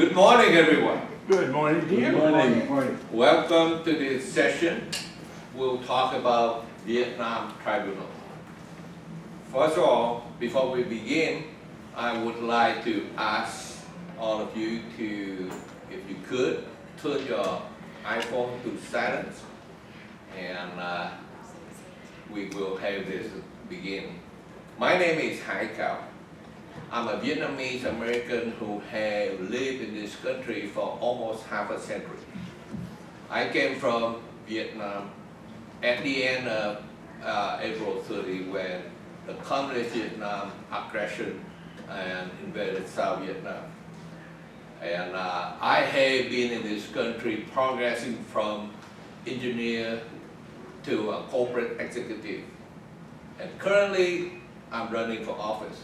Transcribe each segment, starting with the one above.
Good morning, everyone. Good morning to you. Good morning. Welcome to this session. We'll talk about Vietnam Tribunal. First of all, before we begin, I would like to ask all of you to, if you could, turn your iPhone to silence, and we will have this begin. My name is Hai Cao. I'm a Vietnamese American who have lived in this country for almost half a century. I came from Vietnam at the end of April 30 when the Communist Vietnam aggression and invaded South Vietnam. And I have been in this country progressing from engineer to a corporate executive. And currently, I'm running for office.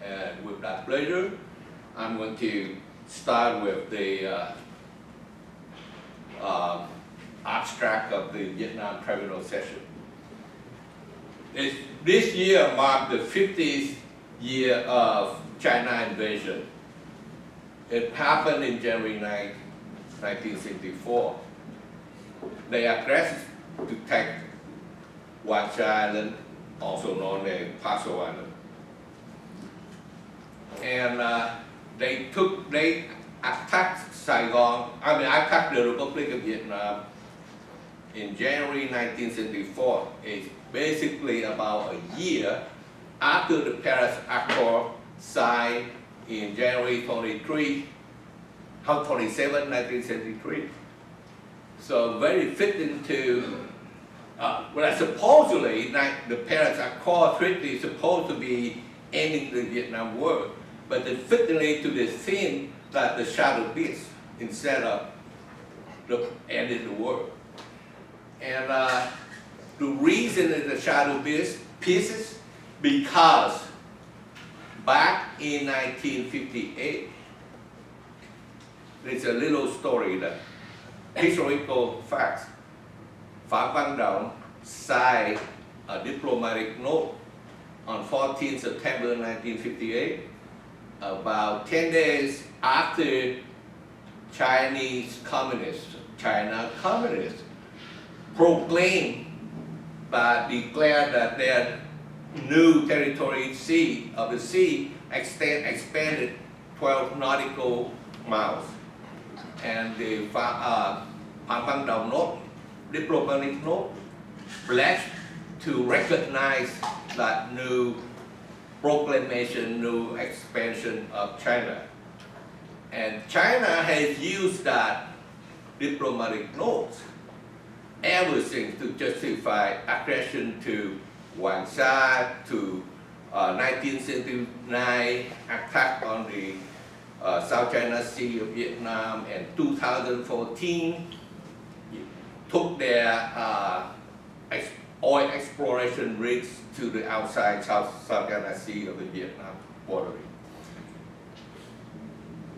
And with that pleasure, I'm going to start with the abstract of the Vietnam Tribunal session. This year marked the 50th year of China invasion. It happened in January 9, 1964. They aggressed to take Wan Chai Island, also known as Paracel Island. And they attacked Saigon, attacked the Republic of Vietnam in January 1974. It's basically about a year after the Paris Accord signed in January 27, 1973. So very fitting to, supposedly the Paris Accord treaty is supposed to be ending the Vietnam War, but it fittingly to the theme that the shadow peace instead of ending the war. And the reason is the shadow pieces because back in 1958, there's a little story that historical facts. Phạm Văn Đồng signed a diplomatic note on 14 September 1958, about 10 days after China communists proclaimed that declared that their new territory of the sea expanded 12 nautical miles. And the Phạm Văn Đồng note, diplomatic note, pledged to recognize that new proclamation, new expansion of China. And China has used that diplomatic note ever since to justify aggression to Wan Chai, to 1979 attack on the South China Sea of Vietnam, and 2014 took their oil exploration rigs to the outside South China Sea of the Vietnam border.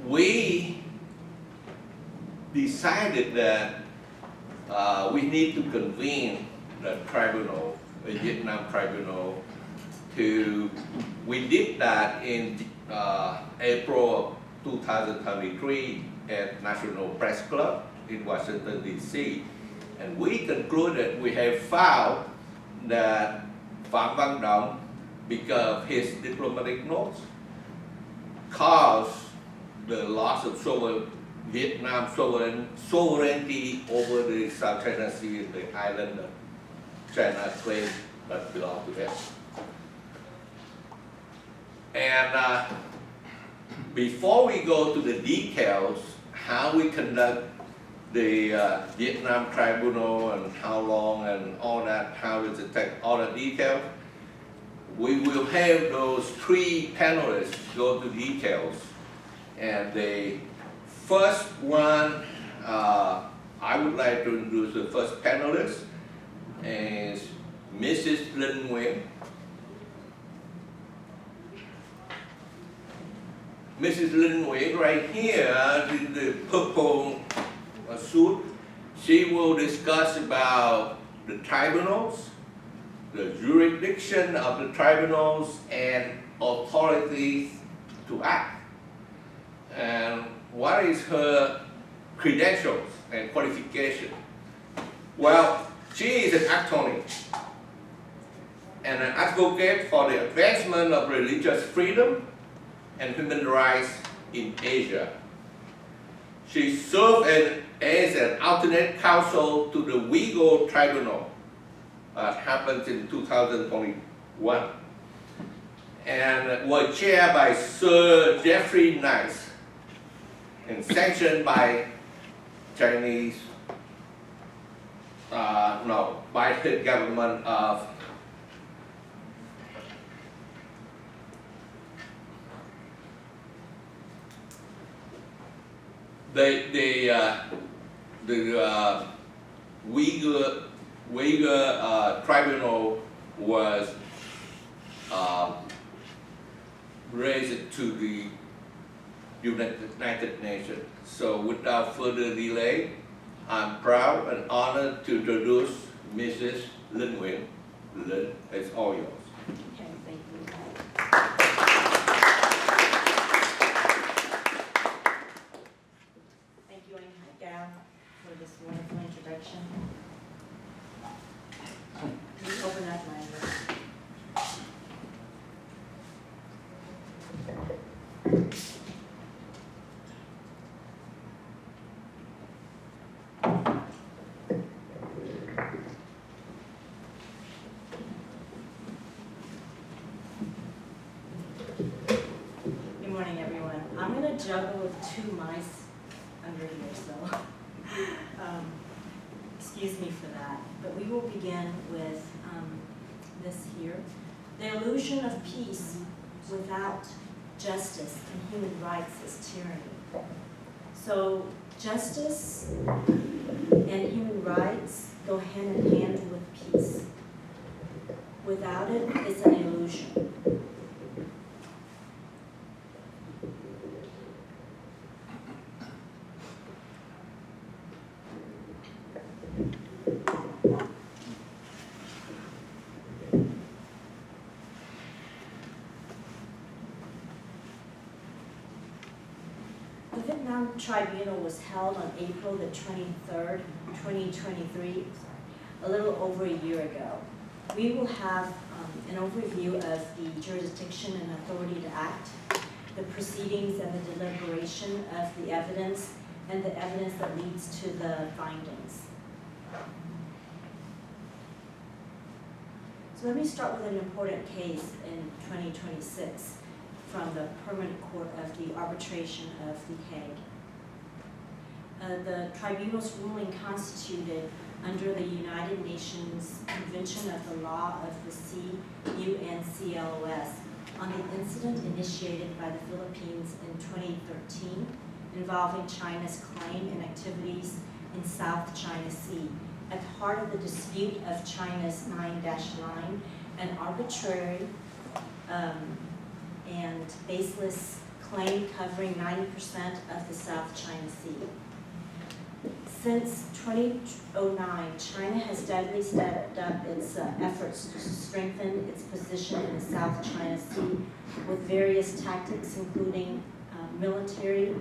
We decided that we need to convene the tribunal, the Vietnam Tribunal. We did that in April of 2023 at National Press Club in Washington, D.C. And we concluded we have found that Phạm Văn Đồng, because of his diplomatic notes, caused the loss of Vietnam sovereignty over the South China Sea, the island that China claimed that belonged to them. And before we go to the details, how we conduct the Vietnam Tribunal and how long and all that, how does it take, all the details, we will have those three panelists go to details. And the first one, I would like to introduce the first panelist, is Mrs. Linh Nguyen. Mrs. Linh Nguyen right here in the purple suit, she will discuss about the tribunals, the jurisdiction of the tribunals, and authorities to act. And what is her credentials and qualification? Well, she is an attorney and an advocate for the advancement of religious freedom and human rights in Asia. She served as an alternate counsel to the Uyghur Tribunal, happened in 2021, and was chaired by Sir Jeffrey Nice and sanctioned by Chinese, by the government of the Uyghur Tribunal was raised to the United Nations. So without further delay, I'm proud and honored to introduce Mrs. Linh Nguyen. Linh, it's all yours. Okay, thank you. Thank you, Gal, for this wonderful introduction. Can you open up my book? Good morning, everyone. I'm going to juggle with two mice under here, so excuse me for that. But we will begin with this here. The illusion of peace without justice and human rights is tyranny. So justice and human rights go hand in hand with peace. Without it, it's an illusion. Tribunal was held on April the 23rd, 2023, a little over a year ago. We will have an overview of the jurisdiction and authority to act, the proceedings and the deliberation of the evidence, and the evidence that leads to the findings. So let me start with an important case in 2026 from the Permanent Court of the Arbitration of The Hague. The tribunal's ruling constituted under the United Nations Convention of the Law of the Sea, UNCLOS, on the incident initiated by the Philippines in 2013 involving China's claim and activities in South China Sea. At the heart of the dispute of China's 9-line, an arbitrary and baseless claim covering 90% of the South China Sea. Since 2009, China has steadily stepped up its efforts to strengthen its position in the South China Sea with various tactics, including military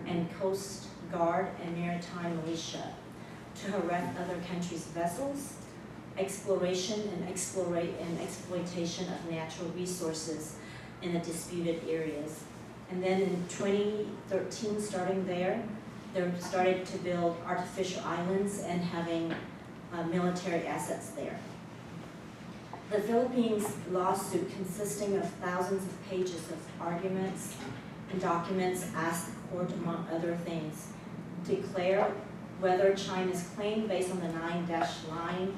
and coast guard and maritime militia, to harass other countries' vessels, exploration and exploitation of natural resources in the disputed areas. And then in 2013, starting there, they started to build artificial islands and having military assets there. The Philippines lawsuit, consisting of thousands of pages of arguments and documents, asked the court, among other things, declare whether China's claim based on the 9-line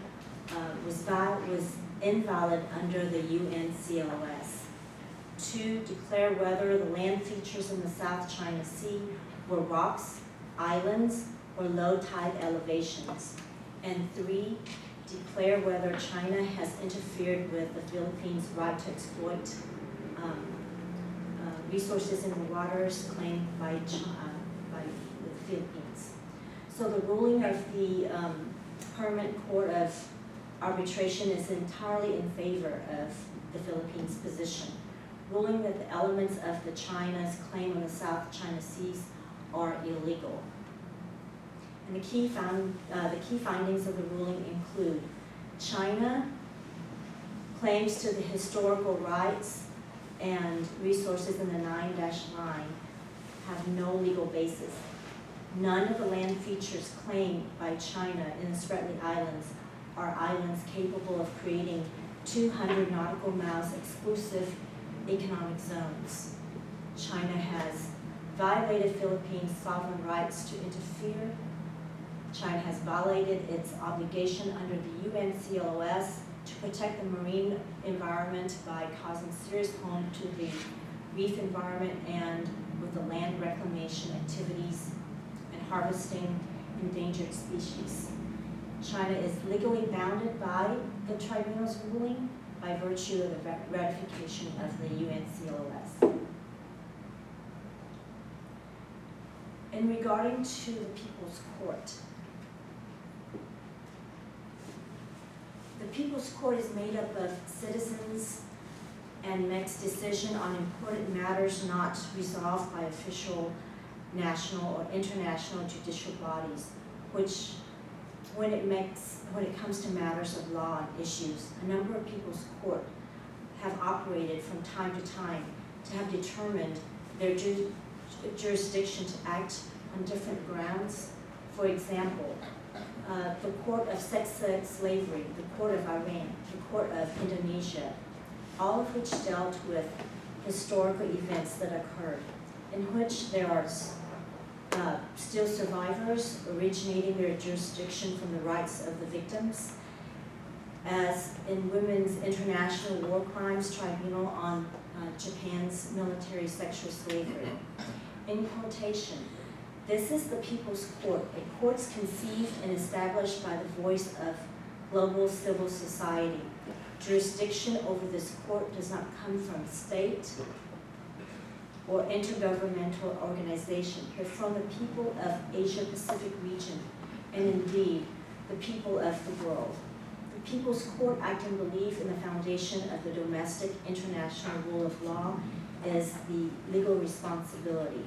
was invalid under the UNCLOS. To declare whether the land features in the South China Sea were rocks, islands, or low tide elevations. And 3, declare whether China has interfered with the Philippines' right to exploit resources in the waters claimed by the Philippines. So the ruling of the Permanent Court of Arbitration is entirely in favor of the Philippines' position, ruling that the elements of the China's claim on the South China Seas are illegal. And the key findings of the ruling include China claims to the historical rights and resources in the 9-line have no legal basis. None of the land features claimed by China in the Spratly Islands are islands capable of creating 200 nautical miles exclusive economic zones. China has violated Philippines' sovereign rights to interfere. China has violated its obligation under the UNCLOS to protect the marine environment by causing serious harm to the reef environment and with the land reclamation activities and harvesting endangered species. China is legally bounded by the tribunal's ruling by virtue of the ratification of the UNCLOS. In regarding to the People's Court, the People's Court is made up of citizens and makes decision on important matters not resolved by official national or international judicial bodies, which when it comes to matters of law and issues, a number of People's Court have operated from time to time to have determined their jurisdiction to act on different grounds. For example, the Court of Sex Slavery, the Court of Iran, the Court of Indonesia, all of which dealt with historical events that occurred, in which there are still survivors originating their jurisdiction from the rights of the victims, as in Women's International War Crimes Tribunal on Japan's military sexual slavery. In quotation, this is the People's Court, a court conceived and established by the voice of global civil society. Jurisdiction over this court does not come from state or intergovernmental organization, but from the people of Asia-Pacific region, and indeed, the people of the world. The People's Court act and believe in the foundation of the domestic international rule of law is the legal responsibility,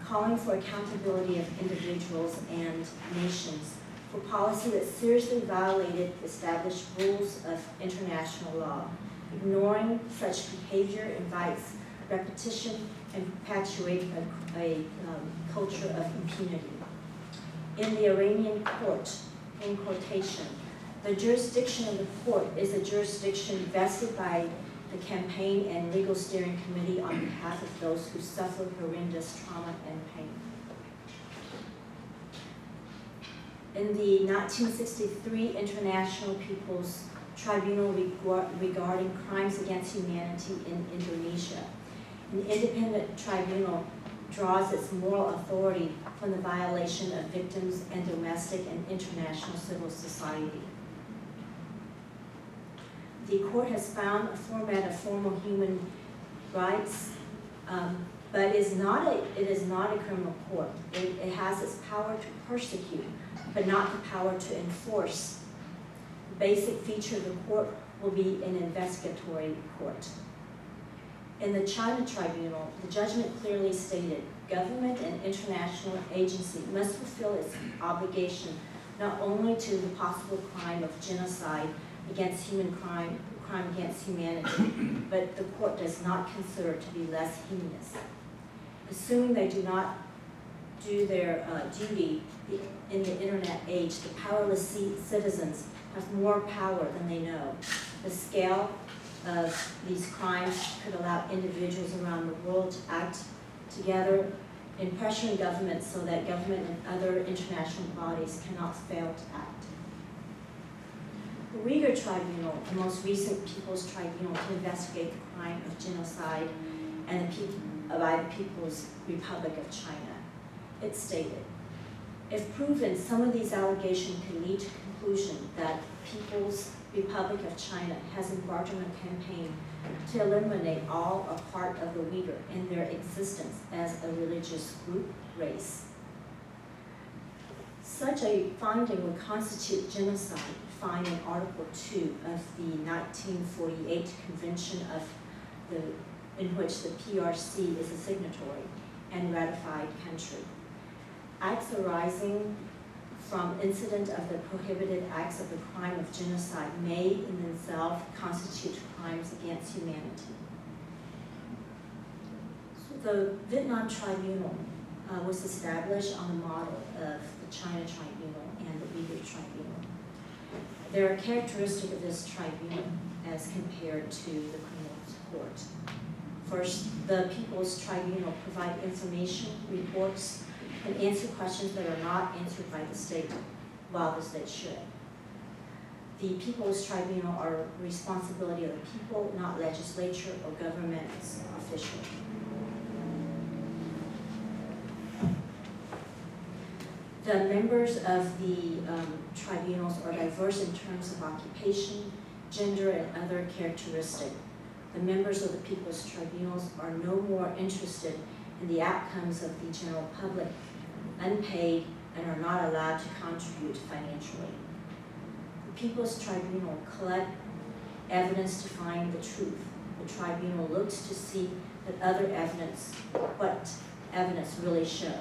calling for accountability of individuals and nations for policy that seriously violated established rules of international law. Ignoring such behavior invites repetition and perpetuates a culture of impunity. In the Iranian court, in quotation, the jurisdiction of the court is a jurisdiction vested by the Campaign and Legal Steering Committee on behalf of those who suffer horrendous trauma and pain. In the 1963 International People's Tribunal regarding crimes against humanity in Indonesia, an independent tribunal draws its moral authority from the violation of victims and domestic and international civil society. The court has found a format of formal human rights, but it is not a criminal court. It has its power to persecute, but not the power to enforce. The basic feature of the court will be an investigatory court. In the China Tribunal, the judgment clearly stated, government and international agency must fulfill its obligation not only to the possible crime of genocide against crime against humanity, but the court does not consider to be less heinous. Assuming they do not do their duty in the internet age, the powerless citizens have more power than they know. The scale of these crimes could allow individuals around the world to act together in pressuring governments so that government and other international bodies cannot fail to act. The Uyghur Tribunal, the most recent People's Tribunal to investigate the crime of genocide and by the People's Republic of China. It stated, if proven, some of these allegations could lead to conclusion that People's Republic of China has embarked on a campaign to eliminate all or part of the Uyghur in their existence as a religious group race. Such a finding would constitute genocide, defined in Article 2 of the 1948 Convention in which the PRC is a signatory and ratified country. acts arising from incident of the prohibited acts of the crime of genocide may in themselves constitute crimes against humanity. So the Vietnam Tribunal was established on the model of the China Tribunal and the Uyghur Tribunal. There are characteristics of this tribunal as compared to the criminal court. First, the People's Tribunal provide information, reports, and answer questions that are not answered by the state, while the state should. The People's Tribunal are responsibility of the people, not legislature or government official. The members of the tribunals are diverse in terms of occupation, gender, and other characteristics. The members of the People's Tribunals are no more interested in the outcomes of the general public, unpaid, and are not allowed to contribute financially. The People's Tribunal collect evidence to find the truth. The tribunal looks to see that other evidence, what evidence really show.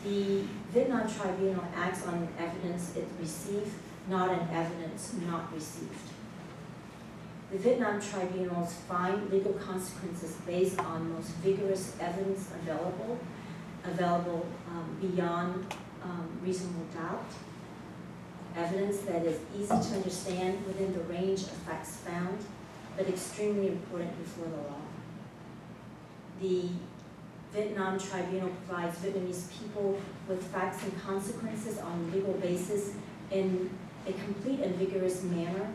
The Vietnam Tribunal acts on evidence it received, not on evidence not received. The Vietnam Tribunals find legal consequences based on most vigorous evidence available beyond reasonable doubt, evidence that is easy to understand within the range of facts found, but extremely important before the law. The Vietnam Tribunal provides Vietnamese people with facts and consequences on a legal basis in a complete and vigorous manner,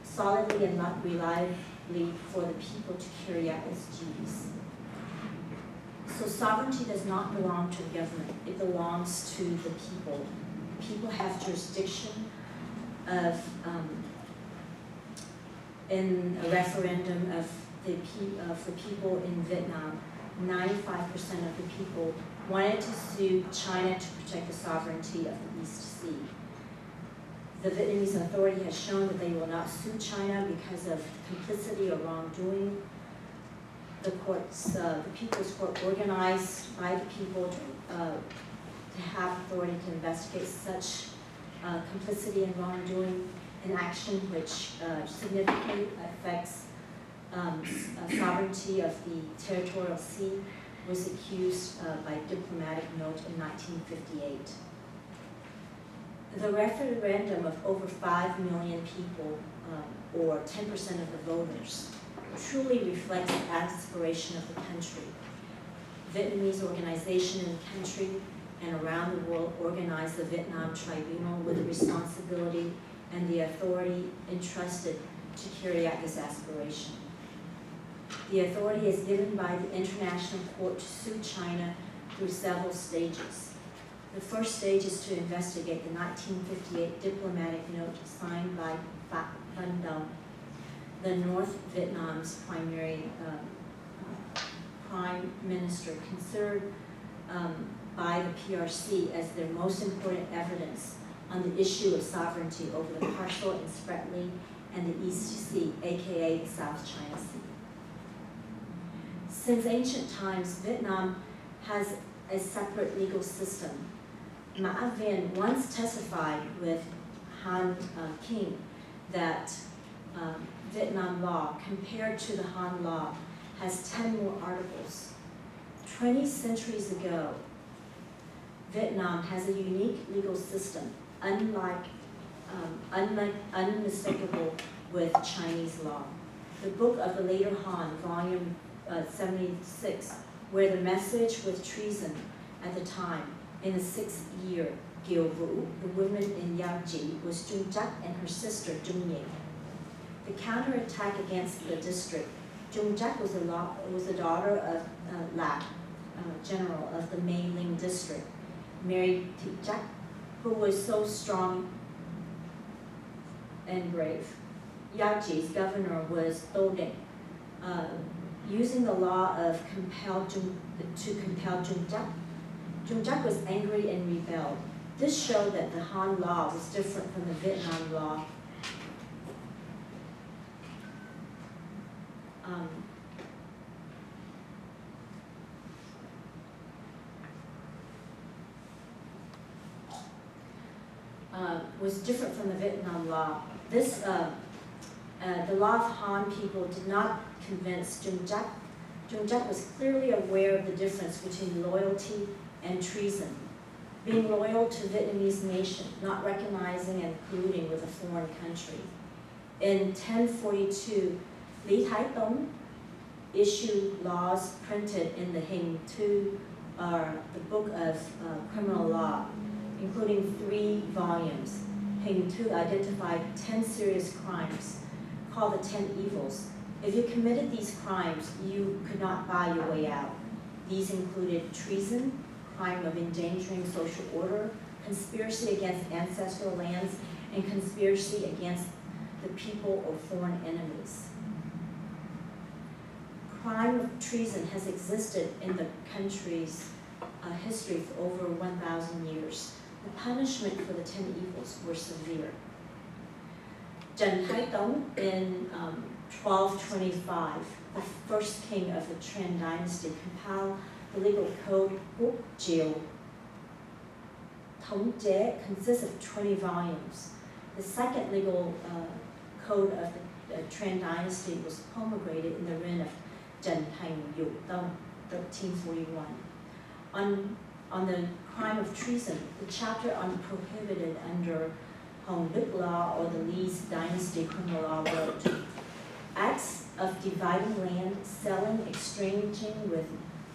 solidly and not reliably for the people to carry out its duties. So sovereignty does not belong to the government, it belongs to the people. People have jurisdiction of, in a referendum of for people in Vietnam, 95% of the people wanted to sue China to protect the sovereignty of the East Sea. The Vietnamese authority has shown that they will not sue China because of complicity or wrongdoing. The People's Court organized by the people to have authority to investigate such complicity and wrongdoing, an action which significantly affects sovereignty of the territorial sea, was accused by diplomatic note in 1958. The referendum of over 5 million people, or 10% of the voters, truly reflects the aspiration of the country. Vietnamese organization in the country and around the world organize the Vietnam Tribunal with the responsibility and the authority entrusted to carry out this aspiration. The authority is given by the International Court to sue China through several stages. The first stage is to investigate the 1958 diplomatic note signed by Phat Văn Dong, the North Vietnam's prime minister, considered by the PRC as their most important evidence on the issue of sovereignty over the Paracel and Spratly and the East Sea, aka the South China Sea. Since ancient times, Vietnam has a separate legal system. Ma Vien once testified with Han King that Vietnam law, compared to the Han law, has 10 more articles. 20 centuries ago, Vietnam has a unique legal system, unmistakable with Chinese law. The Book of the Later Han, volume 76, where the message with treason at the time, in the 6th year, Kiều Vũ, the woman in Yang Ji, was Trung Trắc and her sister Trung Nhi. The counterattack against the district, Trung Trắc was the daughter of La, general of the Mei Ling district, married Thị Trắc, who was so strong and brave. Yang Ji's governor was Do Định, using the law of to compel Trung Trắc. Trung Trắc was angry and rebelled. This showed that the Han law was different from the Vietnam law. was different from the Vietnam law. This, the law of Han people did not convince Dung Duc. Dung Duc was clearly aware of the difference between loyalty and treason. Being loyal to Vietnamese nation, not recognizing and colluding with a foreign country. In 1042, Lý Thái Tông issued laws printed in the Hình Tu, the book of criminal law, including 3 volumes. Hình Tu identified 10 serious crimes, called the 10 evils. If you committed these crimes, you could not buy your way out. These included treason, crime of endangering social order, conspiracy against ancestral lands, and conspiracy against the people or foreign enemies. Crime of treason has existed in the country's history for over 1,000 years. The punishment for the 10 evils were severe. Trần Thái Tông in 1225, the first king of the Tran dynasty, compiled the legal code Quốc Triều. Thống Chế consists of 20 volumes. The second legal code of the Tran dynasty was promulgated in the reign of Trần Thành Dụ Tông, 1341. On the crime of treason, the chapter on prohibited under Hồng Đức law or the Lee's dynasty criminal law wrote, acts of dividing land, selling, exchanging with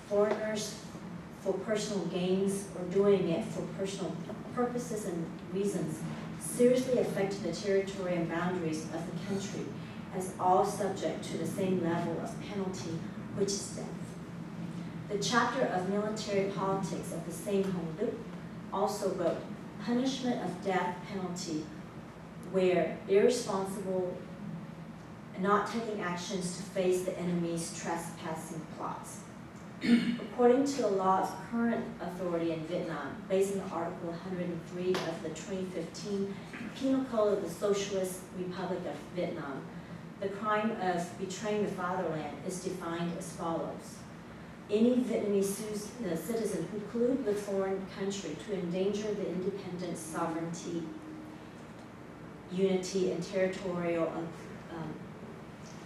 foreigners for personal gains, or doing it for personal purposes and reasons seriously affect the territory and boundaries of the country, as all subject to the same level of penalty, which is death. The chapter of military politics of the same Hồng Đức also wrote, punishment of death penalty where irresponsible and not taking actions to face the enemy's trespassing plots. According to the law of current authority in Vietnam, based on Article 103 of the 2015 Penal Code of the Socialist Republic of Vietnam, the crime of betraying the fatherland is defined as follows. Any Vietnamese citizen who collude with foreign country to endanger the independence, sovereignty, unity, and territorial of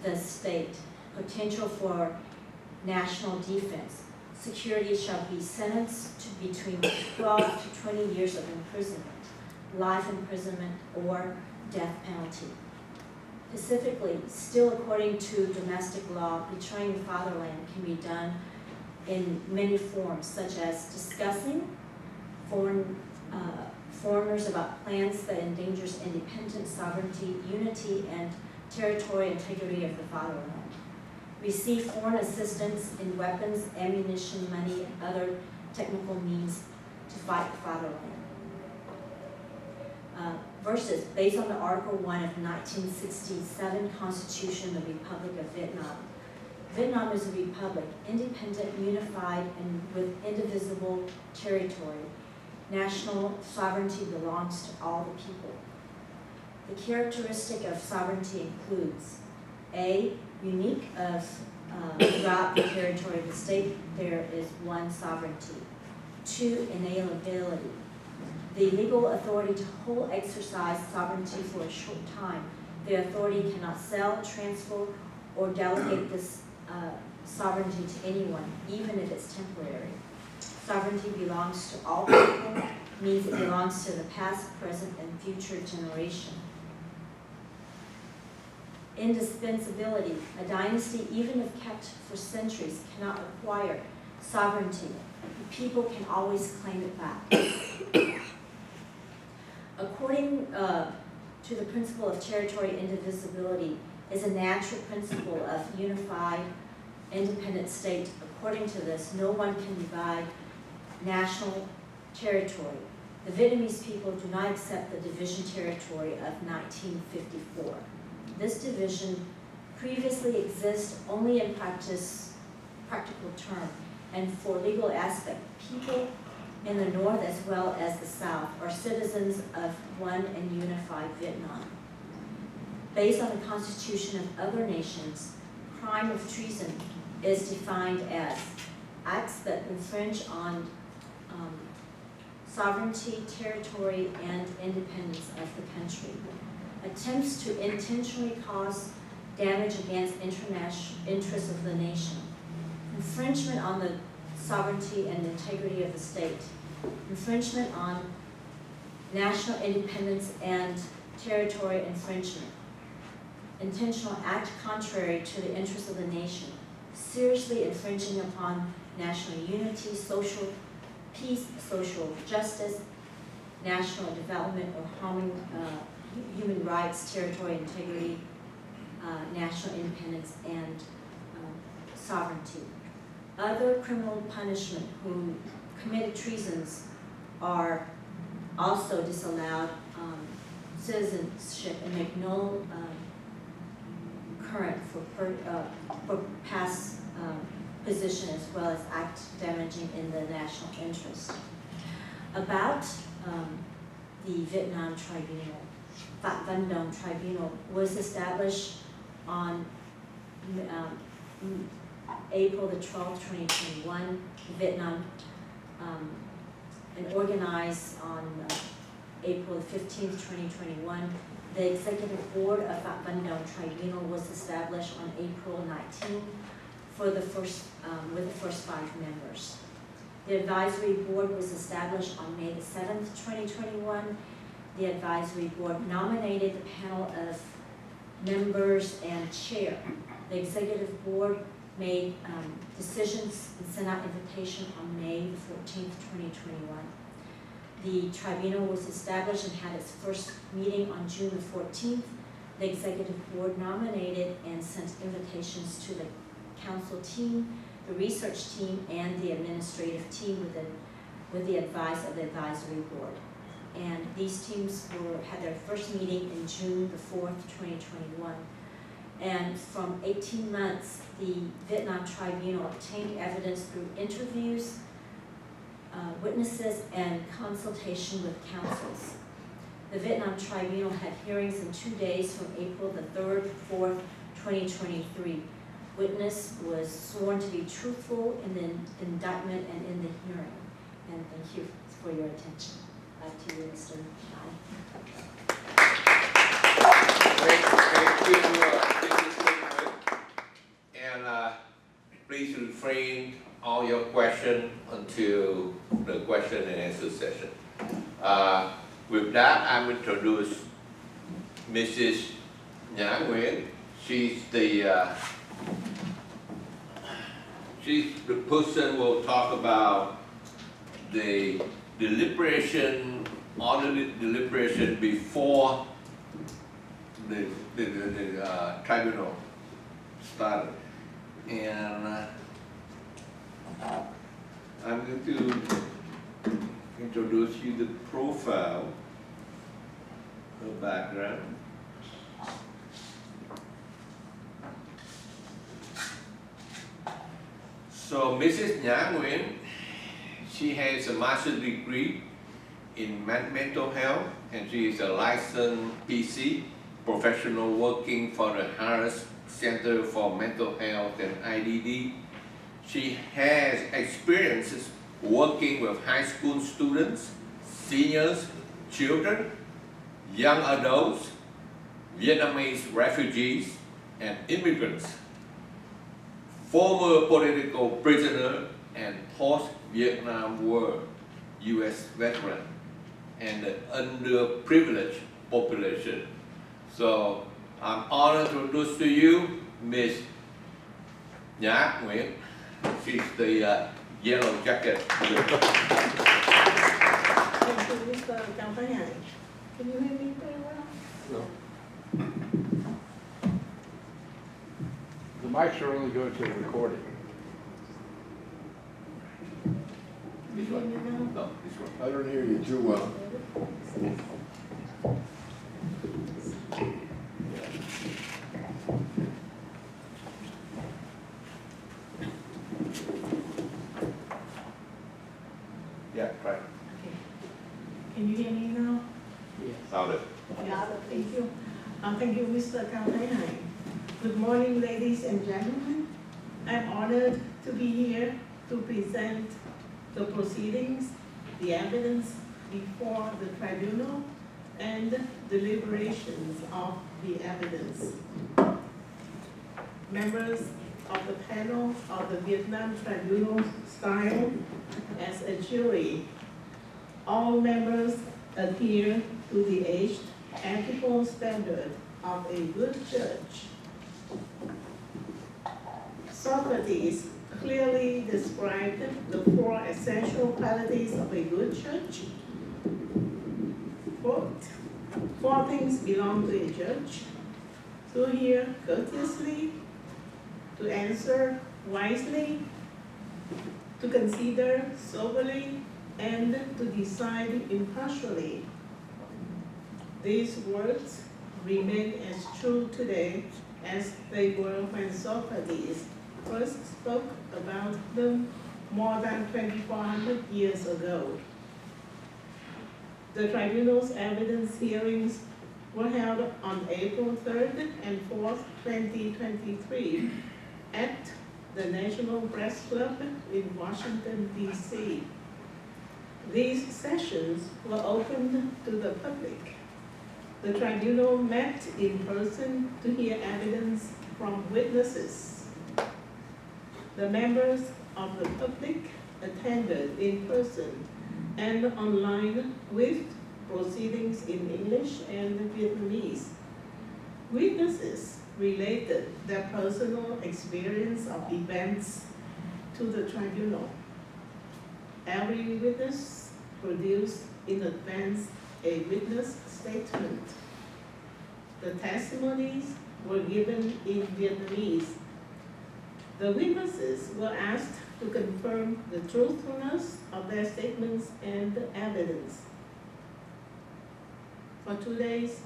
the state, potential for national defense, security shall be sentenced to between 12 to 20 years of imprisonment, life imprisonment, or death penalty. Specifically, still according to domestic law, betraying the fatherland can be done in many forms, such as discussing foreigners about plans that endangers independence, sovereignty, unity, and territorial integrity of the fatherland. Receive foreign assistance in weapons, ammunition, money, and other technical means to fight the fatherland. Verses based on the Article 1 of 1967 Constitution of the Republic of Vietnam. Vietnam is a republic, independent, unified, and with indivisible territory. National sovereignty belongs to all the people. The characteristic of sovereignty includes A, unique of throughout the territory of the state, there is one sovereignty. 2, inalienability. The legal authority to hold exercise sovereignty for a short time. The authority cannot sell, transfer, or delegate this sovereignty to anyone, even if it's temporary. Sovereignty belongs to all people, means it belongs to the past, present, and future generation. Indispensability. A dynasty, even if kept for centuries, cannot acquire sovereignty. The people can always claim it back. According to the principle of territory indivisibility, is a natural principle of unified, independent state. According to this, no one can divide national territory. The Vietnamese people do not accept the division territory of 1954. This division previously exists only in practical term, and for legal aspect, people in the north as well as the south are citizens of one and unified Vietnam. Based on the constitution of other nations, crime of treason is defined as acts that infringe on sovereignty, territory, and independence of the country. Attempts to intentionally cause damage against international interests of the nation. Infringement on the sovereignty and integrity of the state. Infringement on national independence and territory infringement. Intentional act contrary to the interests of the nation. Seriously infringing upon national unity, social peace, social justice, national development, or harming human rights, territory integrity, national independence, and sovereignty. Other criminal punishment who committed treasons are also disallowed citizenship and make no current for past position as well as act damaging in the national interest. About the Vietnam Tribunal, Phạm Văn Đồng Tribunal was established on April the 12th, 2021, Vietnam, and organized on April the 15th, 2021. The executive board of Phạm Văn Đồng Tribunal was established on April 19th for the first, with the first 5 members. The advisory board was established on May the 7th, 2021. The advisory board nominated the panel of members and chair. The executive board made decisions and sent out invitation on May the 14th, 2021. The tribunal was established and had its first meeting on June the 14th. The executive board nominated and sent invitations to the council team, the research team, and the administrative team with the advice of the advisory board. And these teams had their first meeting in June the 4th, 2021. And from 18 months, the Vietnam Tribunal obtained evidence through interviews, witnesses, and consultation with councils. The Vietnam Tribunal had hearings in 2 days from April the 3rd, 4th, 2023. Witness was sworn to be truthful in the indictment and in the hearing. And thank you for your attention. Back to you, Mr. Nguyen. And please refrain all your questions until the question and answer session. With that, I'm introduce Mrs. Nguyen. She's the person who will talk about the deliberation, deliberation before the tribunal started. And I'm going to introduce you the profile, the background. So Mrs. Nguyen, she has a master's degree in mental health, and she is a licensed PC professional working for the Harris Center for Mental Health and IDD. She has experiences working with high school students, seniors, children, young adults, Vietnamese refugees, and immigrants, former political prisoner and post-Vietnam War U.S. veteran, and the underprivileged population. So I'm honored to introduce to you Ms. Nguyen. She's the yellow jacket. Thank you, Mr. Campaign. Can you hear me very well? No. The mics are only going to the recording. This one? No, this one. I don't hear you too well. Yeah, try. Okay. Can you hear me now? Louder. Yeah, thank you. Thank you, Mr. Campaign. Good morning, ladies and gentlemen. I'm honored to be here to present the proceedings the evidence before the tribunal and deliberations of the evidence. Members of the panel of the Vietnam Tribunal style as a jury. All members adhere to the aged ethical standard of a good judge. Socrates clearly described the 4 essential qualities of a good judge. Quote, 4 things belong to a judge: to hear courteously, to answer wisely, to consider soberly, and to decide impartially. These words remain as true today as they were when Socrates first spoke about them more than 2,400 years ago. The tribunal's evidence hearings were held on April 3rd and 4th, 2023 at the National Press Club in Washington, D.C. These sessions were opened to the public. The tribunal met in person to hear evidence from witnesses. The members of the public attended in person and online with proceedings in English and Vietnamese. Witnesses related their personal experience of events to the tribunal. Every witness produced in advance a witness statement. The testimonies were given in Vietnamese. The witnesses were asked to confirm the truthfulness of their statements and evidence. For 2 days,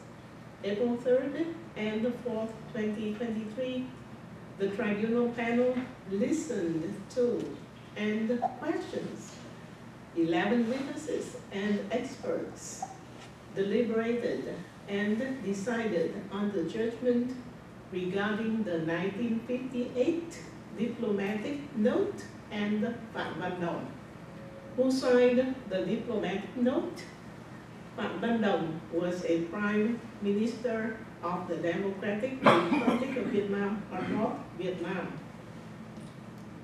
April 3rd and the 4th, 2023, the tribunal panel listened to and questions 11 witnesses and experts, deliberated and decided on the judgment regarding the 1958 diplomatic note and Phạm Văn Đồng. Who signed the diplomatic note? Phạm Văn Đồng was a prime minister of the Democratic Republic of Vietnam, or North Vietnam.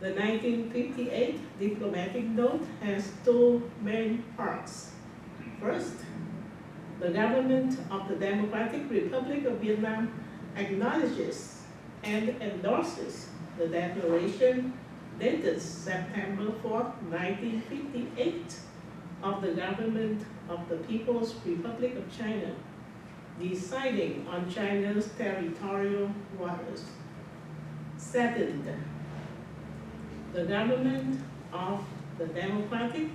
The 1958 diplomatic note has 2 main parts. First, the government of the Democratic Republic of Vietnam acknowledges and endorses the declaration dated September 4, 1958 of the government of the People's Republic of China, deciding on China's territorial waters. Second, the government of the Democratic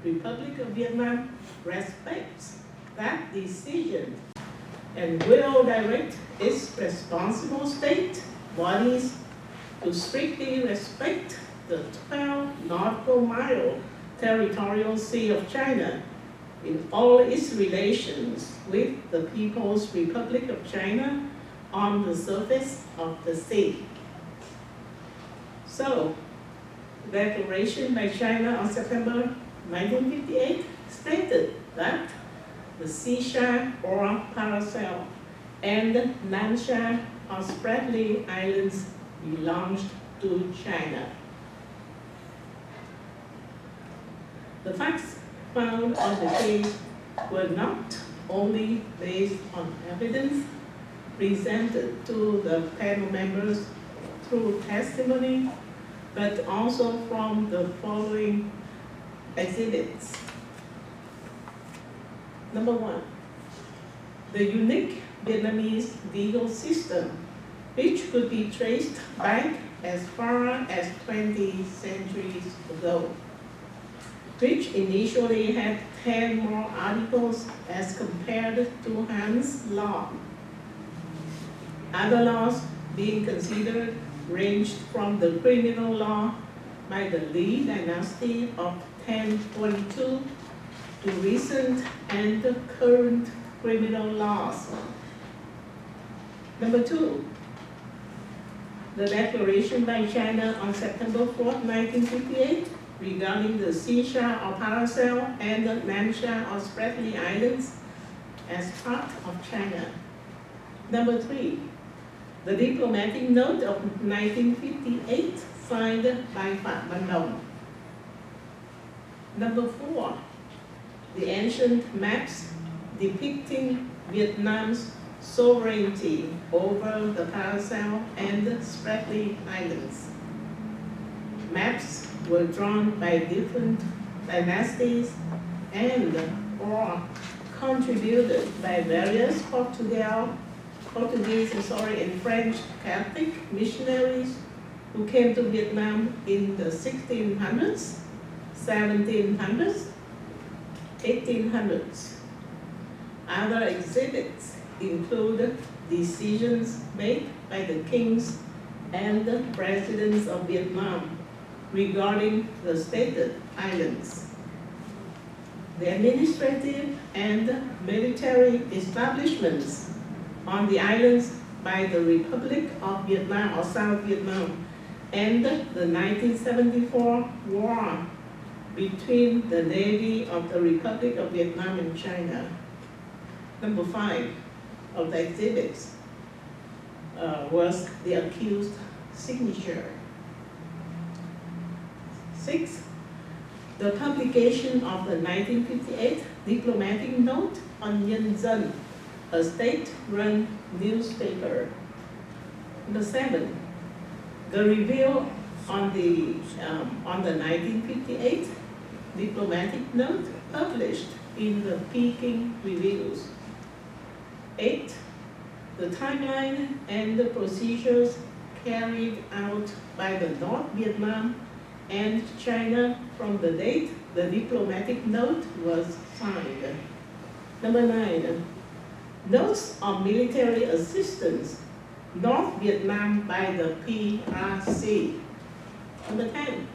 Republic of Vietnam respects that decision and will direct its responsible state bodies to strictly respect the 12 nautical mile territorial sea of China in all its relations with the People's Republic of China on the surface of the sea. So, the declaration by China on September 1958 stated that the Xisha or Paracel and Nansha or Spratly Islands belonged to China. The facts found on the case were not only based on evidence presented to the panel members through testimony, but also from the following exhibits. Number 1, the unique Vietnamese legal system, which could be traced back as far as 20 centuries ago, which initially had 10 more articles as compared to Han's law. Other laws being considered ranged from the criminal law by the Lý dynasty of 1042 to recent and current criminal laws. Number 2, the declaration by China on September 4, 1958 regarding the seashore of Paracel and the Nansha or Spratly Islands as part of China. Number 3, the diplomatic note of 1958 signed by Phạm Văn Đồng. Number 4, the ancient maps depicting Vietnam's sovereignty over the Paracel and Spratly Islands. Maps were drawn by different dynasties and or contributed by various Portuguese and French Catholic missionaries who came to Vietnam in the 1600s, 1700s, 1800s. Other exhibits include decisions made by the kings and the presidents of Vietnam regarding the stated islands. The administrative and military establishments on the islands by the Republic of Vietnam or South Vietnam and the 1974 war between the Navy of the Republic of Vietnam and China. Number 5 of the exhibits was the accused signature. 6, the publication of the 1958 diplomatic note on Nhân Dân, a state-run newspaper. Number 7, the review on the 1958 diplomatic note published in the Peking Reviews. 8, the timeline and the procedures carried out by the North Vietnam and China from the date the diplomatic note was signed. Number 9, notes on military assistance, North Vietnam by the PRC. Number 10,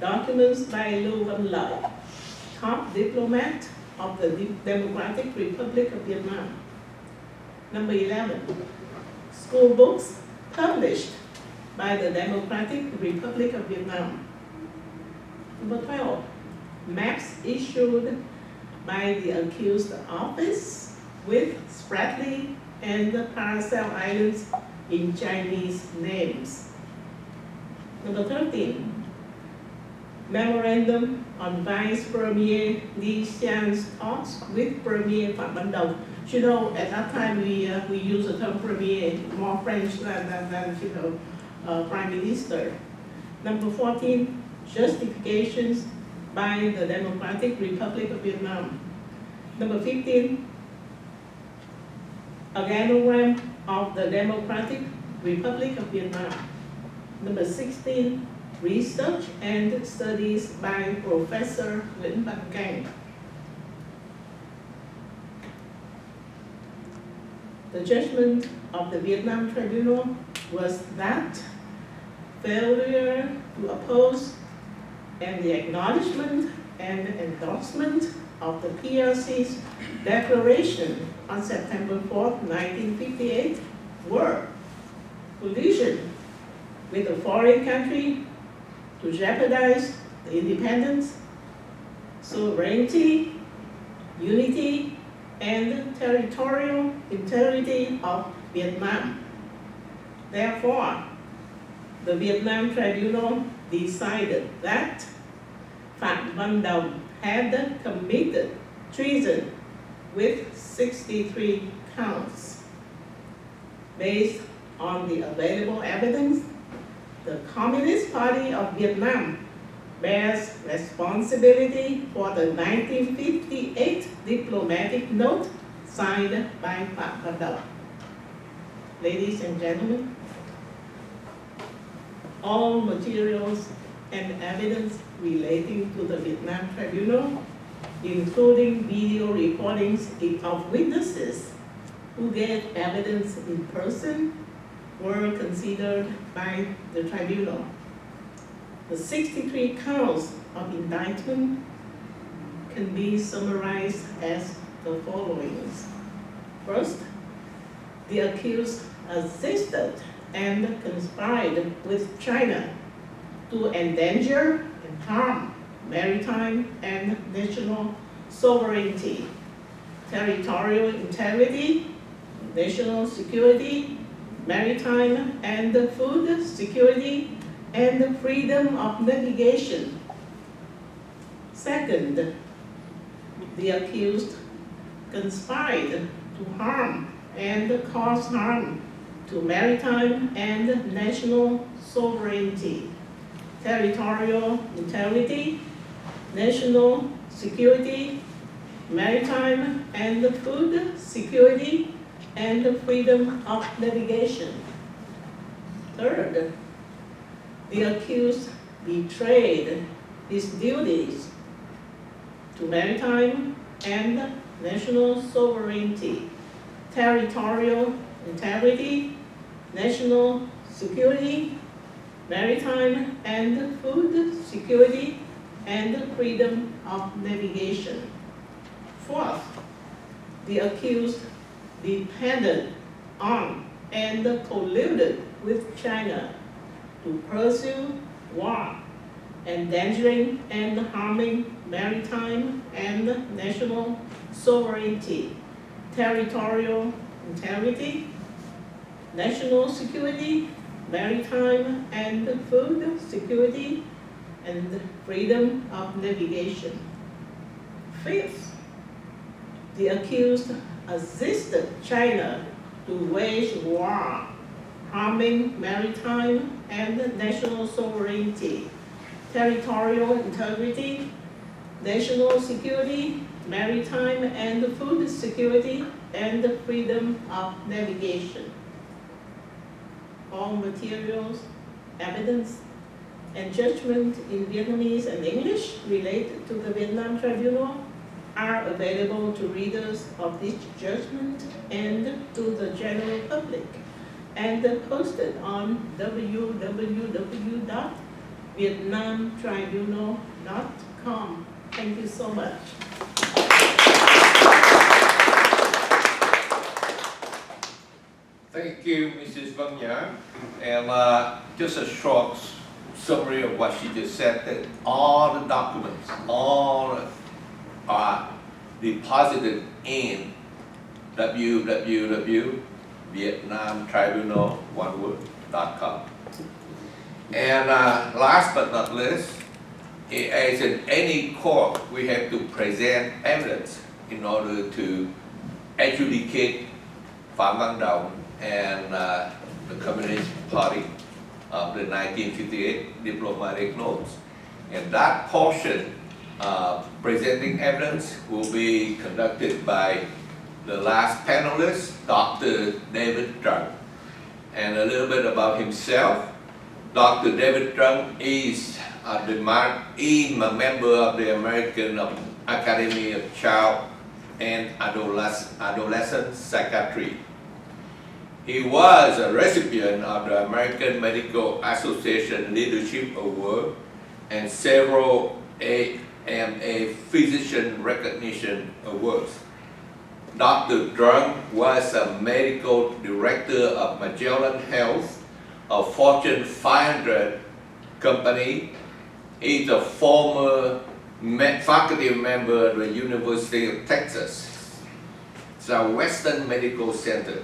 documents by Lưu Văn Lợi, top diplomat of the Democratic Republic of Vietnam. Number 11, school books published by the Democratic Republic of Vietnam. Number 12, maps issued by the accused office with Spratly and the Paracel Islands in Chinese names. Number 13, memorandum on Vice Premier Li Xian's talks with Premier Phạm Văn Đồng. You know, at that time we use the term Premier more French than Prime Minister. Number 14, justifications by the Democratic Republic of Vietnam. Number 15, organogram of the Democratic Republic of Vietnam. Number 16, research and studies by Professor Nguyen. The judgment of the Vietnam Tribunal was that failure to oppose and the acknowledgement and endorsement of the PRC's declaration on September 4, 1958 were collusion with a foreign country to jeopardize the independence, sovereignty, unity, and territorial integrity of Vietnam. Therefore, the Vietnam Tribunal decided that Phạm Văn Đồng had committed treason with 63 counts. Based on the available evidence, the Communist Party of Vietnam bears responsibility for the 1958 diplomatic note signed by Phạm Văn Đồng. Ladies and gentlemen, all materials and evidence relating to the Vietnam Tribunal, including video recordings of witnesses who gave evidence in person, were considered by the tribunal. The 63 counts of indictment can be summarized as the following. First, the accused assisted and conspired with China to endanger and harm maritime and national sovereignty, territorial integrity, national security, maritime and food security, and freedom of navigation. Second, the accused conspired to harm and cause harm to maritime and national sovereignty, territorial integrity, national security, maritime and food security, and freedom of navigation. Third, the accused betrayed his duties to maritime and national sovereignty, territorial integrity, national security, maritime and food security, and freedom of navigation. Fourth, the accused depended on and colluded with China to pursue war, endangering and harming maritime and national sovereignty, territorial integrity, national security, maritime and food security, and freedom of navigation. Fifth, the accused assisted China to wage war, harming maritime and national sovereignty, territorial integrity, national security, maritime and food security, and freedom of navigation. All materials, evidence, and judgment in Vietnamese and English related to the Vietnam Tribunal are available to readers of this judgment and to the general public, and posted on www.vietnamtribunal.com. Thank you so much. Thank you, Mrs. Vang Yang. And just a short summary of what she just said, that all the documents, all are deposited in www.vietnamtribunal.com. And last but not least, as in any court, we have to present evidence in order to adjudicate Phạm Văn Đồng and the Communist Party of the 1958 diplomatic notes. And that portion presenting evidence will be conducted by the last panelist, Dr. David Tran. And a little bit about himself. Dr. David Tran is a member of the American Academy of Child and Adolescent Psychiatry. He was a recipient of the American Medical Association Leadership Award and several AMA Physician Recognition Awards. Dr. Trung was a medical director of Magellan Health, a Fortune 500 company. He's a former faculty member at the University of Texas, the Western Medical Center,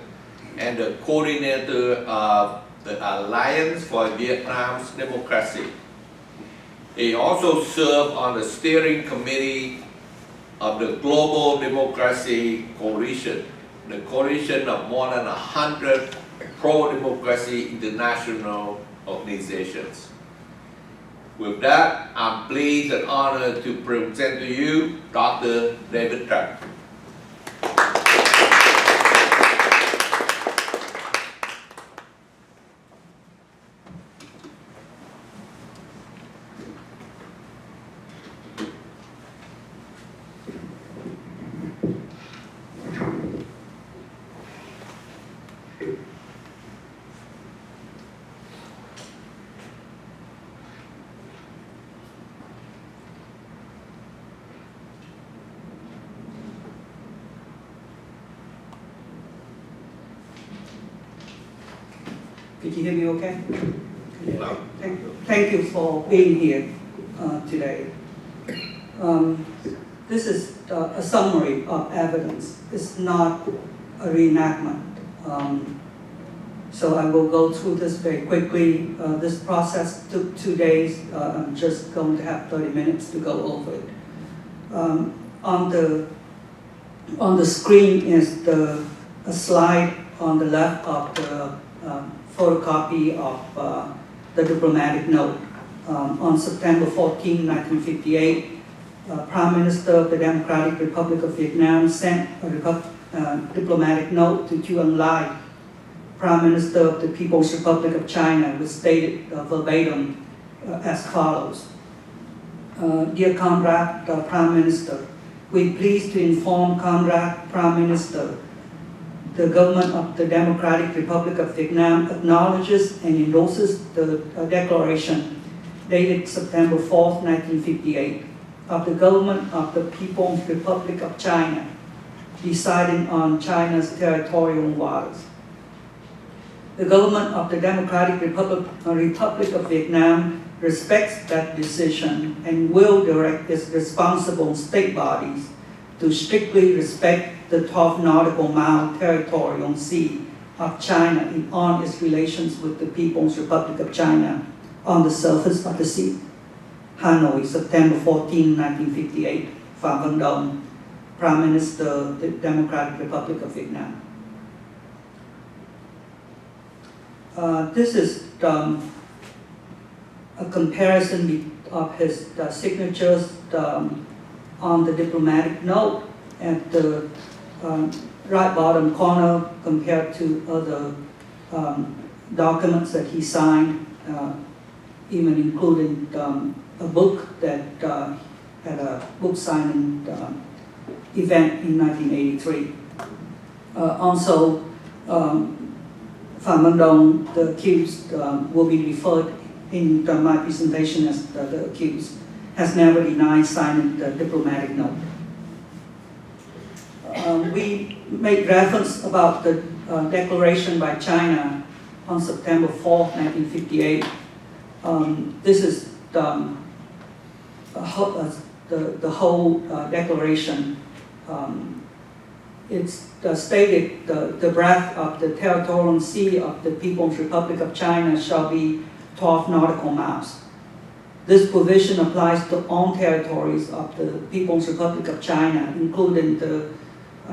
and the coordinator of the Alliance for Vietnam's Democracy. He also served on the steering committee of the Global Democracy Coalition, the coalition of more than 100 pro-democracy international organizations. With that, I'm pleased and honored to present to you Dr. David Tran. Can you hear me okay? No. Thank you for being here. today. This is a summary of evidence. It's not a reenactment. So I will go through this very quickly. This process took 2 days. I'm just going to have 30 minutes to go over it. On the screen is a slide on the left of the photocopy of the diplomatic note. On September 14, 1958, Prime Minister of the Democratic Republic of Vietnam sent a diplomatic note to Nguyen, Prime Minister of the People's Republic of China, which stated verbatim as follows. Dear Comrade Prime Minister, we pleased to inform Comrade Prime Minister, the government of the Democratic Republic of Vietnam acknowledges and endorses the declaration dated September 4, 1958, of the government of the People's Republic of China, deciding on China's territorial waters. The government of the Democratic Republic of Vietnam respects that decision and will direct its responsible state bodies to strictly respect the 12 nautical mile territorial sea of China in all its relations with the People's Republic of China on the surface of the sea. Hanoi, September 14, 1958, Phạm Văn Đồng, Prime Minister of the Democratic Republic of Vietnam. This is a comparison of his signatures on the diplomatic note at the right bottom corner compared to other documents that he signed, even including a book that had a book signing event in 1983. Also, Phạm Văn Đồng, the accused, will be referred in my presentation as the accused, has never denied signing the diplomatic note. We made reference about the declaration by China on September 4, 1958. This is the whole declaration. It's stated the breadth of the territorial sea of the People's Republic of China shall be 12 nautical miles. This provision applies to all territories of the People's Republic of China, including the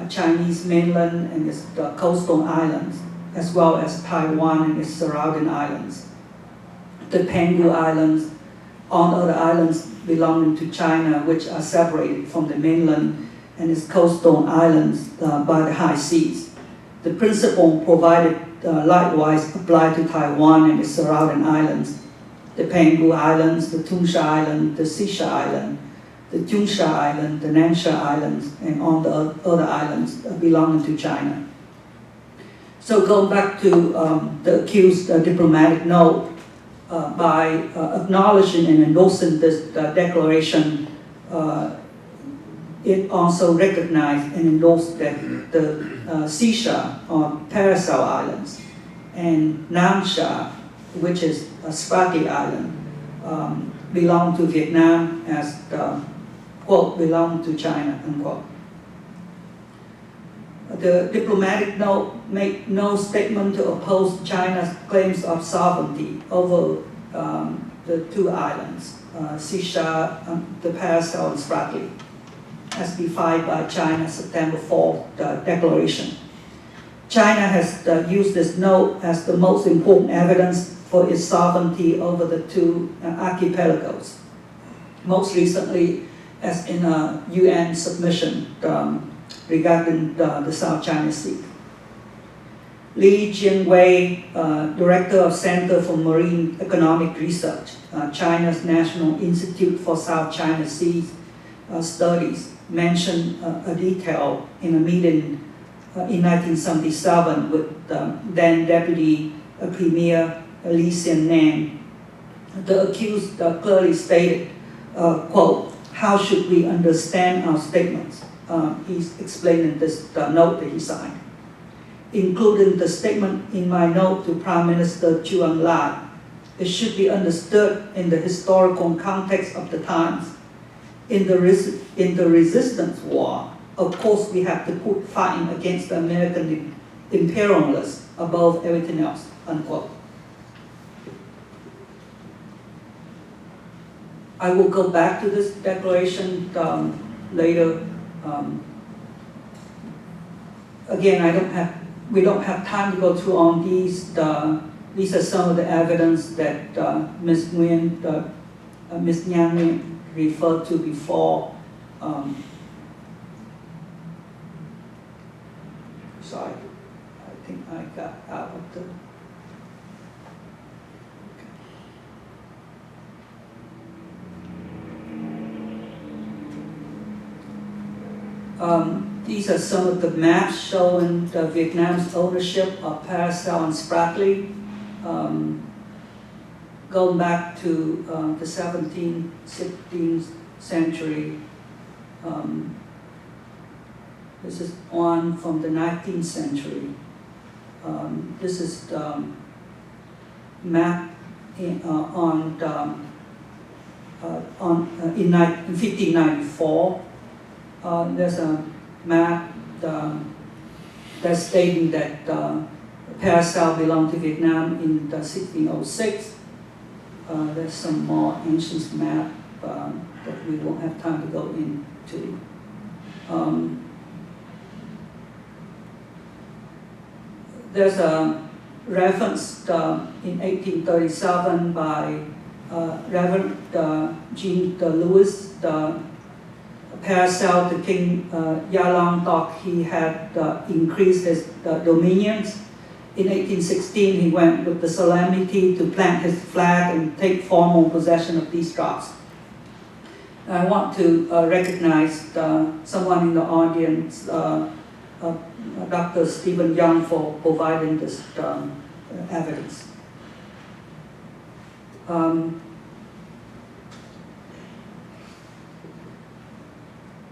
Chinese mainland and its coastal islands, as well as Taiwan and its surrounding islands. The Penghu Islands, all other islands belonging to China, which are separated from the mainland and its coastal islands by the high seas. The principle provided likewise apply to Taiwan and its surrounding islands, the Penghu Islands, the Tumsha Island, the Sisha Island, the Junsha Island, the Nansha Islands, and all the other islands belonging to China. So going back to the accused diplomatic note, by acknowledging and endorsing this declaration, it also recognized and endorsed that the Sisha or Paracel Islands and Namsha, which is a Spratly Island, belong to Vietnam as, quote, belong to China, unquote. The diplomatic note made no statement to oppose China's claims of sovereignty over the two islands, Sisha, the Paracel, and Spratly, as defined by China's September 4th declaration. China has used this note as the most important evidence for its sovereignty over the two archipelagos, most recently as in a UN submission regarding the South China Sea. Li Jianwei, Director of Center for Marine Economic Research, China's National Institute for South China Sea Studies, mentioned a detail in a meeting in 1977 with then Deputy Premier Li Xiannan. The accused clearly stated, quote, "How should we understand our statements?" He's explaining this note that he signed, including the statement in my note to Prime Minister Chu Eng-lai, it should be understood in the historical context of the times. In the resistance war, of course, we have to put fighting against the American imperialists above everything else, unquote. I will go back to this declaration later. Again, we don't have time to go through on these. These are some of the evidence that Ms. Nguyen, Ms. Nguyen referred to before. Sorry, I think I got out of the. These are some of the maps showing Vietnam's ownership of Paracel and Spratly, going back to the 17th, 16th century. This is one from the 19th century. This is the map in 1594. There's a map that's stating that Paracel belonged to Vietnam in 1606. There's some more ancient map that we won't have time to go into. There's a reference in 1837 by Reverend Jean de Louis. Paracel, the king Yalong thought he had increased his dominions. In 1816, he went with the solemnity to plant his flag and take formal possession of these drops. I want to recognize someone in the audience, Dr. Stephen Young, for providing this evidence.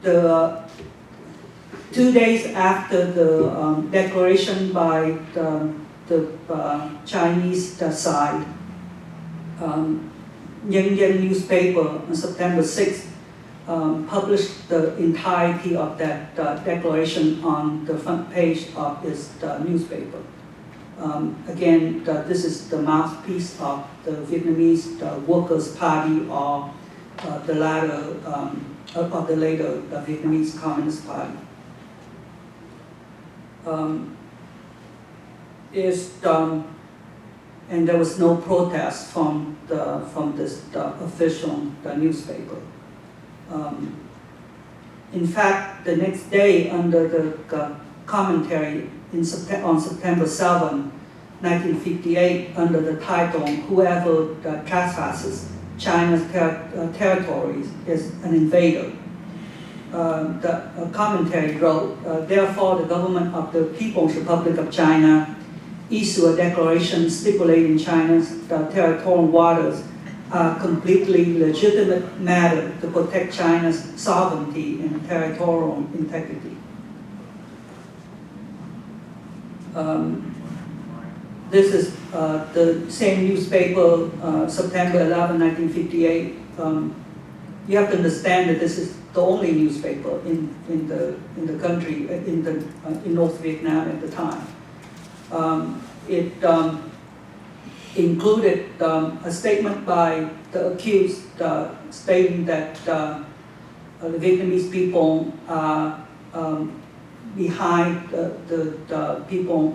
The 2 days after the declaration by the Chinese side, Nguyen newspaper on September 6th published the entirety of that declaration on the front page of its newspaper. Again, this is the mouthpiece of the Vietnamese Workers' Party, or the latter of the later Vietnamese Communist Party. And there was no protest from this official newspaper. In fact, the next day, under the commentary on September 7, 1958, under the title "Whoever Trespasses China's territories is an invader," the commentary wrote, "Therefore, the government of the People's Republic of China issue a declaration stipulating China's territorial waters are completely legitimate matter to protect China's sovereignty and territorial integrity." This is the same newspaper, September 11, 1958. You have to understand that this is the only newspaper in the country, in North Vietnam at the time. It included a statement by the accused stating that the Vietnamese people are behind the people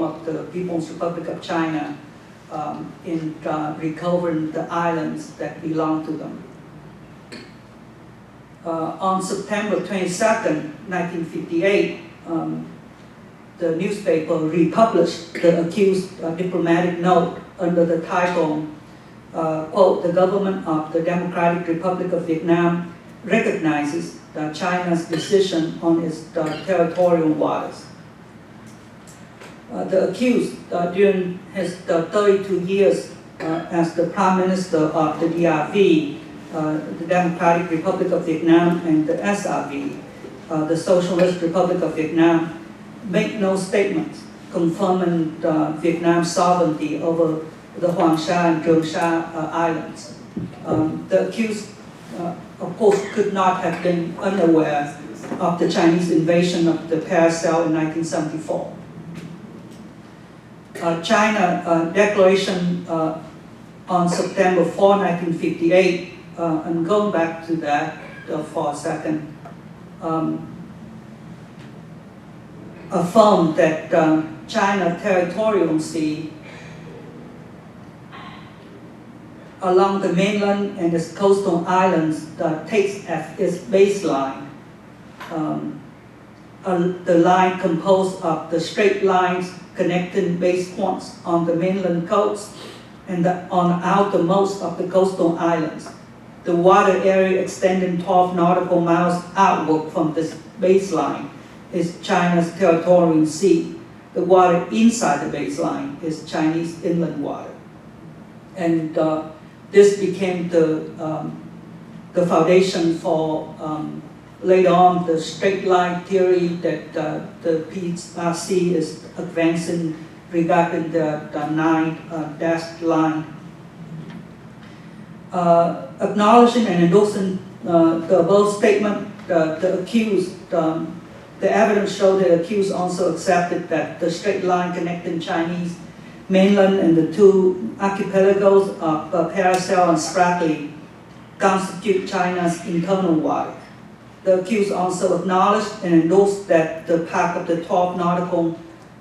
of the People's Republic of China in recovering the islands that belong to them. On September 22nd, 1958, the newspaper republished the accused diplomatic note under the title, quote, "The government of the Democratic Republic of Vietnam recognizes China's decision on its territorial waters." The accused, during his 32 years as the Prime Minister of the DRV, the Democratic Republic of Vietnam, and the SRV, the Socialist Republic of Vietnam, made no statements confirming Vietnam's sovereignty over the Hoàng Sa and Trường Sa islands. The accused, of course, could not have been unaware of the Chinese invasion of the Paracel in 1974. China declaration on September 4, 1958, and going back to that for a second, affirmed that China territorial sea along the mainland and its coastal islands takes as its baseline the line composed of the straight lines connecting base points on the mainland coast and on the outermost of the coastal islands. The water area extending 12 nautical miles outward from this baseline is China's territorial sea. The water inside the baseline is Chinese inland water. And this became the foundation for later on the straight line theory that the PRC is advancing regarding the 9 dashed line. Acknowledging and endorsing the above statement, the accused, the evidence showed the accused also accepted that the straight line connecting Chinese mainland and the two archipelagos of Paracel and Spratly constitute China's internal water. The accused also acknowledged and endorsed that the pack of the 12 nautical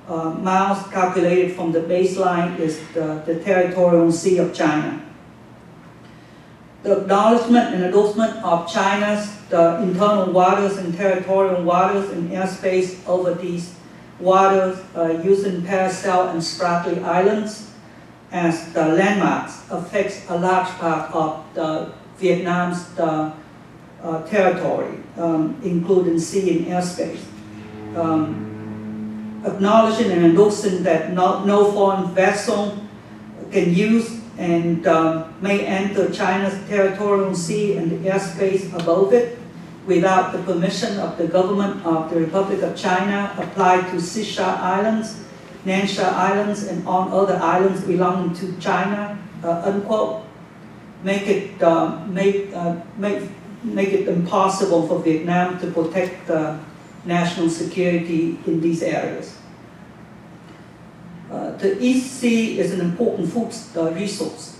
miles calculated from the baseline is the territorial sea of China. The acknowledgement and endorsement of China's internal waters and territorial waters and airspace over these waters using Paracel and Spratly Islands as the landmarks affects a large part of Vietnam's territory, including sea and airspace. Acknowledging and endorsing that no foreign vessel can use and may enter China's territorial sea and the airspace above it without the permission of the government of the Republic of China applied to Sisha Islands, Nansha Islands, and on other islands belonging to China, unquote, make it impossible for Vietnam to protect national security in these areas. The East Sea is an important food resource.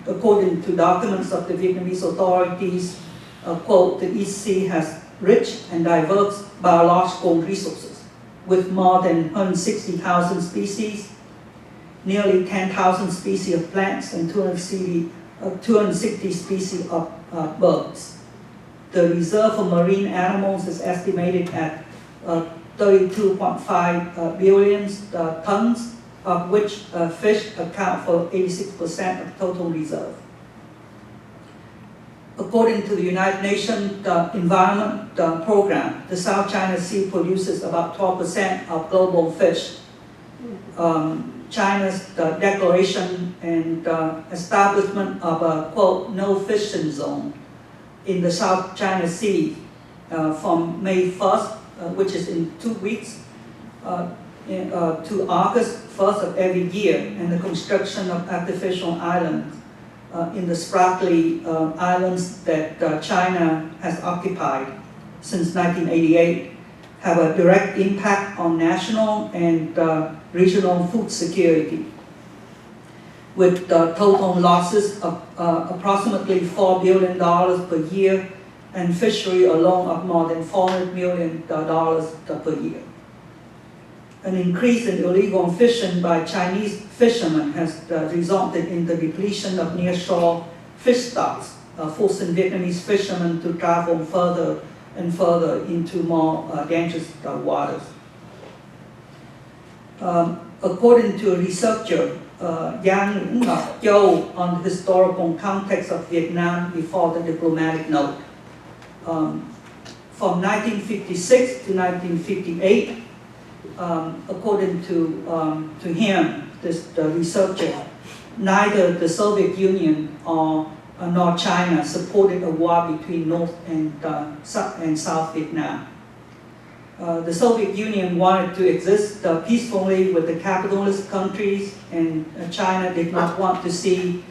According to documents of the Vietnamese authorities, quote, the East Sea has rich and diverse biological resources with more than 160,000 species, nearly 10,000 species of plants, and 260 species of birds. The reserve for marine animals is estimated at 32.5 billion tons, of which fish account for 86% of total reserve. According to the United Nations Environment Program, the South China Sea produces about 12% of global fish. China's declaration and establishment of a, quote, no fishing zone in the South China Sea from May 1st, which is in 2 weeks, to August 1st of every year, and the construction of artificial islands in the Spratly Islands that China has occupied since 1988 have a direct impact on national and regional food security, with total losses of approximately $4 billion per year and fishery alone of more than $400 million per year. An increase in illegal fishing by Chinese fishermen has resulted in the depletion of nearshore fish stocks, forcing Vietnamese fishermen to travel further and further into more dangerous waters. According to a researcher, Yang Ngọc Châu, on the historical context of Vietnam before the diplomatic note, from 1956 to 1958, according to him, the researcher, neither the Soviet Union nor China supported a war between North and South Vietnam. The Soviet Union wanted to exist peacefully with the capitalist countries, and China did not want to see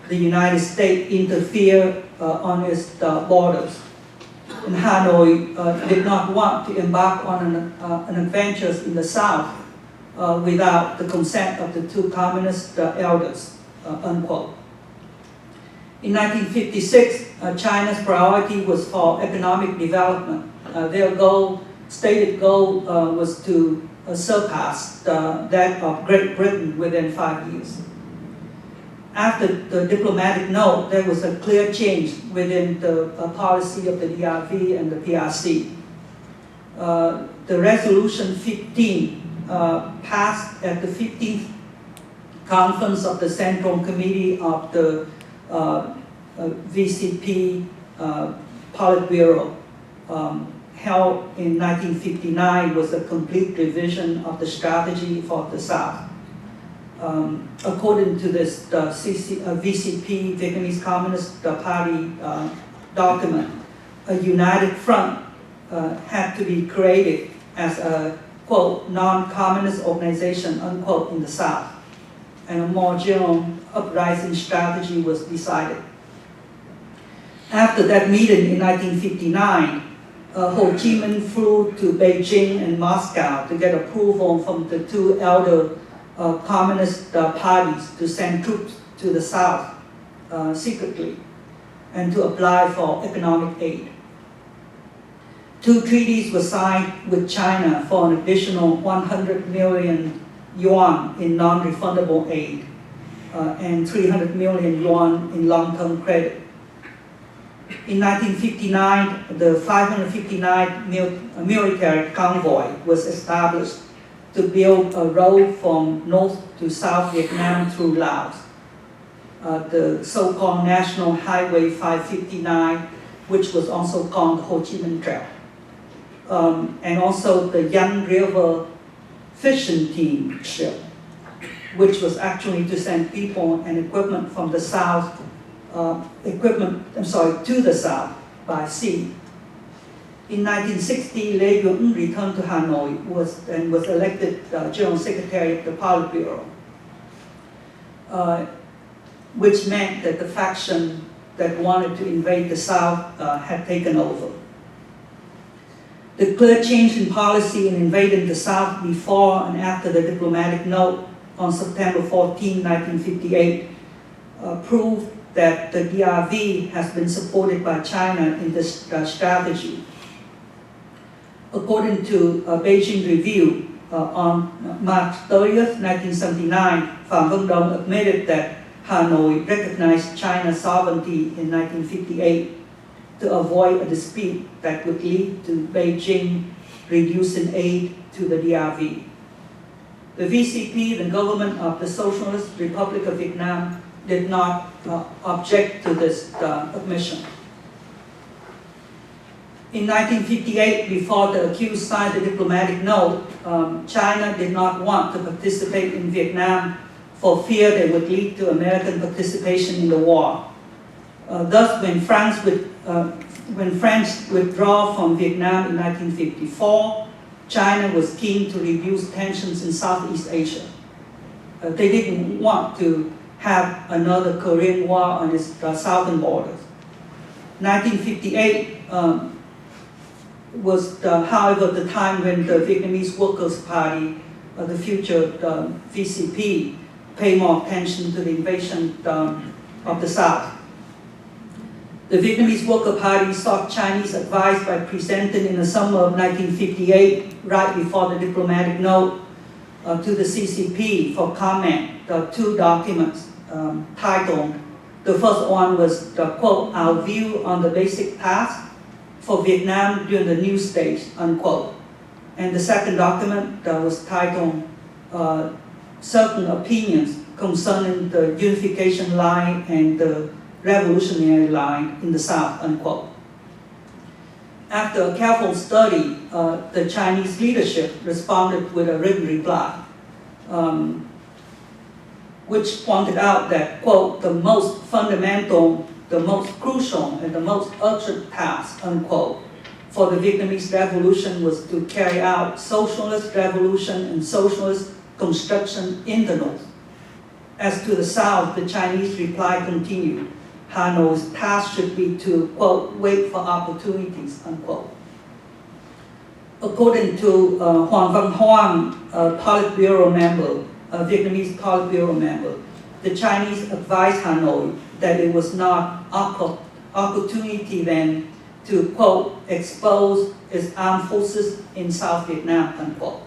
the United States interfere on its borders. And Hanoi did not want to embark on an adventure in the South without the consent of the two communist elders, unquote. In 1956, China's priority was for economic development. Their stated goal was to surpass that of Great Britain within 5 years. After the diplomatic note, there was a clear change within the policy of the DRV and the PRC. The Resolution 15 passed at the 15th Conference of the Central Committee of the VCP Politburo, held in 1959, was a complete revision of the strategy for the South. According to this VCP, Vietnamese Communist Party document, a united front had to be created as a, quote, non-communist organization, unquote, in the South. And a more general uprising strategy was decided. After that meeting in 1959, Ho Chi Minh flew to Beijing and Moscow to get approval from the two elder communist parties to send troops to the South secretly and to apply for economic aid. 2 treaties were signed with China for an additional 100 million yuan in non-refundable aid and 300 million yuan in long-term credit. In 1959, the 559 military convoy was established to build a road from North to South Vietnam through Laos, the so-called National Highway 559, which was also called the Ho Chi Minh Trail, and also the Yan River fishing team ship, which was actually to send people and equipment from the South, to the South by sea. In 1960, Lê Duẩn returned to Hanoi and was elected General Secretary of the Politburo, which meant that the faction that wanted to invade the South had taken over. The clear change in policy in invading the South before and after the diplomatic note on September 14, 1958, proved that the DRV has been supported by China in this strategy. According to Beijing Review, on March 30th, 1979, Phạm Văn Đồng admitted that Hanoi recognized China's sovereignty in 1958 to avoid a dispute that would lead to Beijing reducing aid to the DRV. The VCP, the government of the Socialist Republic of Vietnam, did not object to this admission. In 1958, before the accused signed the diplomatic note, China did not want to participate in Vietnam for fear they would lead to American participation in the war. Thus, when France withdrew from Vietnam in 1954, China was keen to reduce tensions in Southeast Asia. They didn't want to have another Korean War on its southern borders. 1958 was, however, the time when the Vietnamese Workers' Party, the future VCP, paid more attention to the invasion of the South. The Vietnamese Workers' Party sought Chinese advice by presenting in the summer of 1958, right before the diplomatic note, to the CCP for comment, 2 documents titled, the first one was, quote, our view on the basic path for Vietnam during the new stage, unquote. And the second document was titled, certain opinions concerning the unification line and the revolutionary line in the South, unquote. After a careful study, the Chinese leadership responded with a written reply, which pointed out that, quote, the most fundamental, the most crucial, and the most urgent task, unquote, for the Vietnamese Revolution was to carry out socialist revolution and socialist construction in the North. As to the South, the Chinese reply continued. Hanoi's task should be to, quote, wait for opportunities, unquote. According to Hoàng Văn Hoang, a Politburo member, a Vietnamese Politburo member, the Chinese advised Hanoi that it was not opportunity then to, quote, expose its armed forces in South Vietnam, unquote.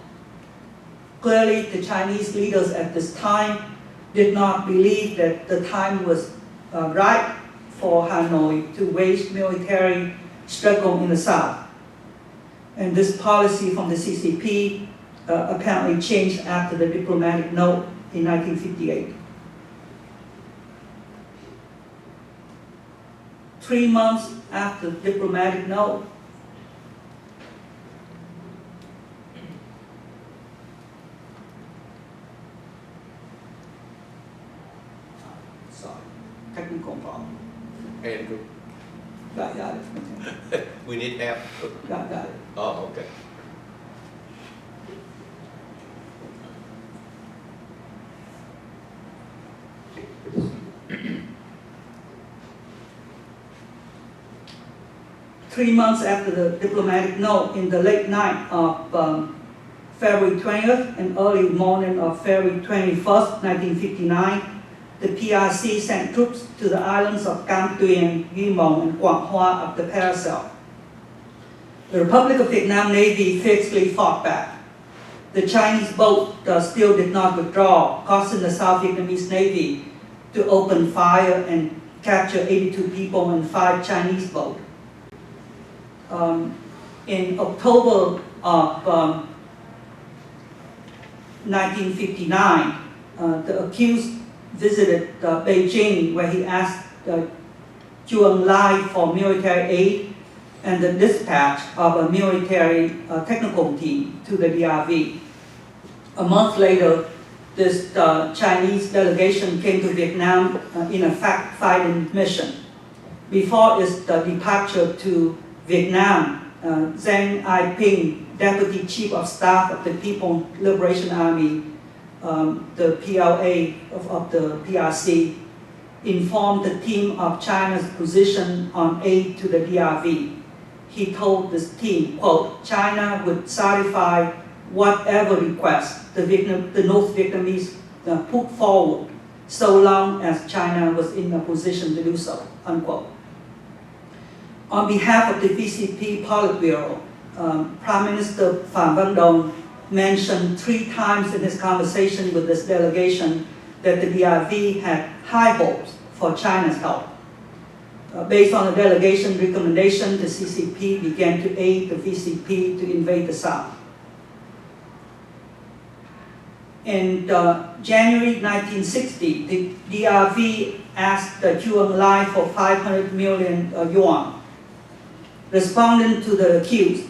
Clearly, the Chinese leaders at this time did not believe that the time was right for Hanoi to wage military struggle in the South. And this policy from the CCP apparently changed after the diplomatic note in 1958. 3 months after the diplomatic note, sorry, technical problem. Andrew, Got it. we need help. Got it. Oh, okay. Three months after the diplomatic note, in the late night of February 20th and early morning of February 21st, 1959, the PRC sent troops to the islands of Cam Tuyền, Duy Mông, and Quảng Hoa up the Paracel. The Republic of Vietnam Navy fiercely fought back. The Chinese boat still did not withdraw, causing the South Vietnamese Navy to open fire and capture 82 people and 5 Chinese boats. In October of 1959, the accused visited Beijing, where he asked Chu Ân Lai for military aid and the dispatch of a military technical team to the DRV. A month later, this Chinese delegation came to Vietnam in a fact-finding mission. Before its departure to Vietnam, Deng Ai Ping, Deputy Chief of Staff of the People's Liberation Army, the PLA of the PRC, informed the team of China's position on aid to the DRV. He told this team, quote, China would satisfy whatever request the North Vietnamese put forward, so long as China was in a position to do so, unquote. On behalf of the VCP Politburo, Prime Minister Phạm Văn Đồng mentioned 3 times in his conversation with this delegation that the DRV had high hopes for China's help. Based on the delegation recommendation, the CCP began to aid the VCP to invade the South. In January 1960, the DRV asked Chu Ân Lai for 500 million yuan. Responding to the accused,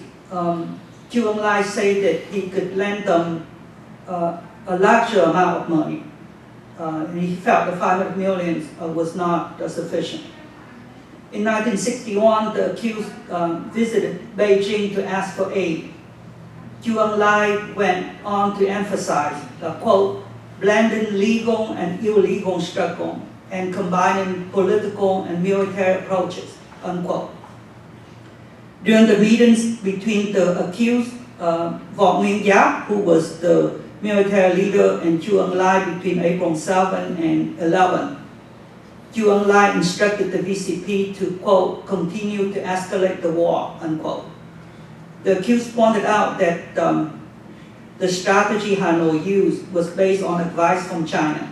Chu Ân Lai said that he could lend them a larger amount of money. And he felt the 500 million was not sufficient. In 1961, the accused visited Beijing to ask for aid. Chu Ân Lai went on to emphasize, quote, blending legal and illegal struggle and combining political and military approaches, unquote. During the meetings between the accused, Võ Nguyên Giáp, who was the military leader, and Chu Ân Lai between April 7 and 11, Chu Ân Lai instructed the VCP to, quote, continue to escalate the war, unquote. The accused pointed out that the strategy Hanoi used was based on advice from China.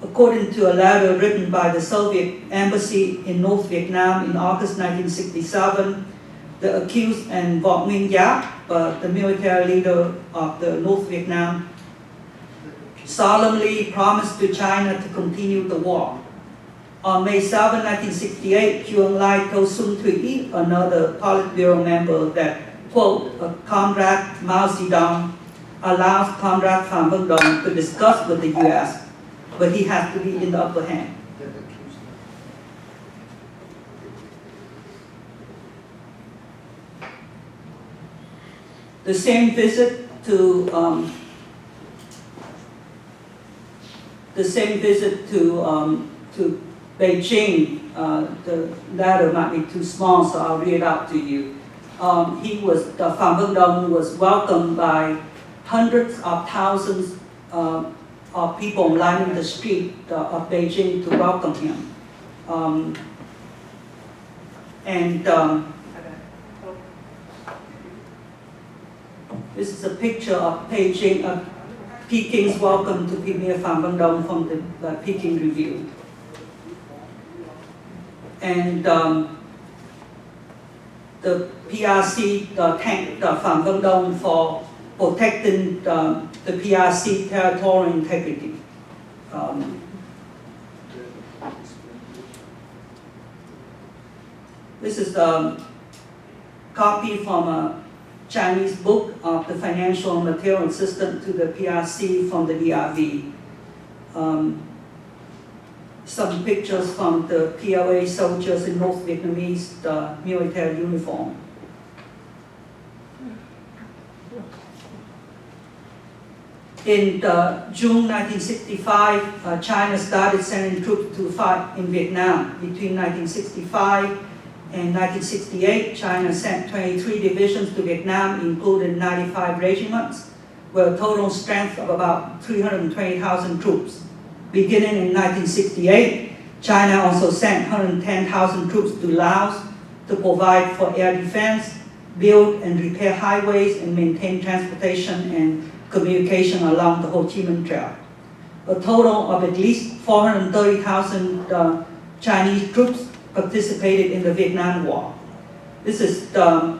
According to a letter written by the Soviet embassy in North Vietnam in August 1967, the accused and Võ Nguyên Giáp, the military leader of the North Vietnam, solemnly promised to China to continue the war. On May 7, 1968, Chu Ân Lai told Sun Thủy Y, another Politburo member, that, quote, Comrade Mao Zedong allows Comrade Phạm Văn Đồng to discuss with the U.S., but he has to be in the upper hand. The same visit to to Beijing, the letter might be too small, so I'll read it out to you. Phạm Văn Đồng was welcomed by hundreds of thousands of people lining the street of Beijing to welcome him. This is a picture of Peking's welcome to Premier Phạm Văn Đồng from the Peking Review. And the PRC thanked Phạm Văn Đồng for protecting the PRC territorial integrity. This is a copy from a Chinese book of the financial and material assistance to the PRC from the DRV. Some pictures from the PLA soldiers in North Vietnamese military uniform. In June 1965, China started sending troops to fight in Vietnam. Between 1965 and 1968, China sent 23 divisions to Vietnam, including 95 regiments, with a total strength of about 320,000 troops. Beginning in 1968, China also sent 110,000 troops to Laos to provide for air defense, build and repair highways, and maintain transportation and communication along the Ho Chi Minh Trail. A total of at least 430,000 Chinese troops participated in the Vietnam War. This is from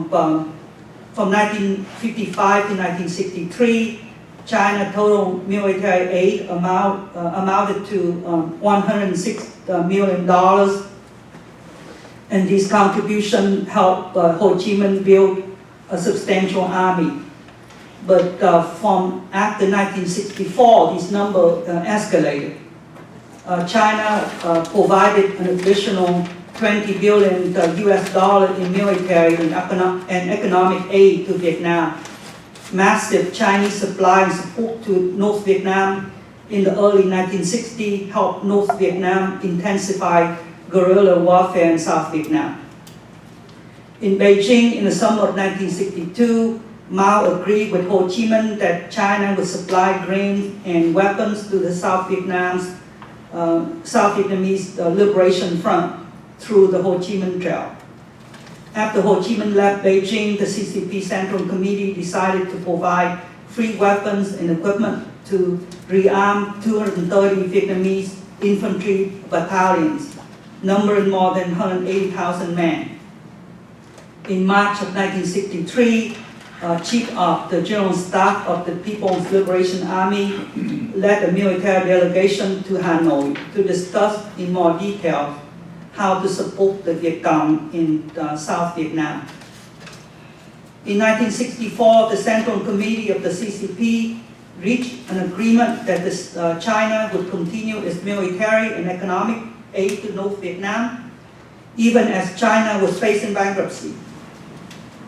1955 to 1963. China total military aid amounted to $106 million, and this contribution helped Ho Chi Minh build a substantial army. But from after 1964, this number escalated. China provided an additional $20 billion US in military and economic aid to Vietnam. Massive Chinese supply and support to North Vietnam in the early 1960s helped North Vietnam intensify guerrilla warfare in South Vietnam. In Beijing in the summer of 1962, Mao agreed with Ho Chi Minh that China would supply grain and weapons to the South Vietnamese Liberation Front through the Ho Chi Minh Trail. After Ho Chi Minh left Beijing, the CCP Central Committee decided to provide free weapons and equipment to rearm 230 Vietnamese infantry battalions, numbering more than 180,000 men. In March of 1963, Chief of the General Staff of the People's Liberation Army led a military delegation to Hanoi to discuss in more detail how to support the Viet Cong in South Vietnam. In 1964, the Central Committee of the CCP reached an agreement that China would continue its military and economic aid to North Vietnam, even as China was facing bankruptcy.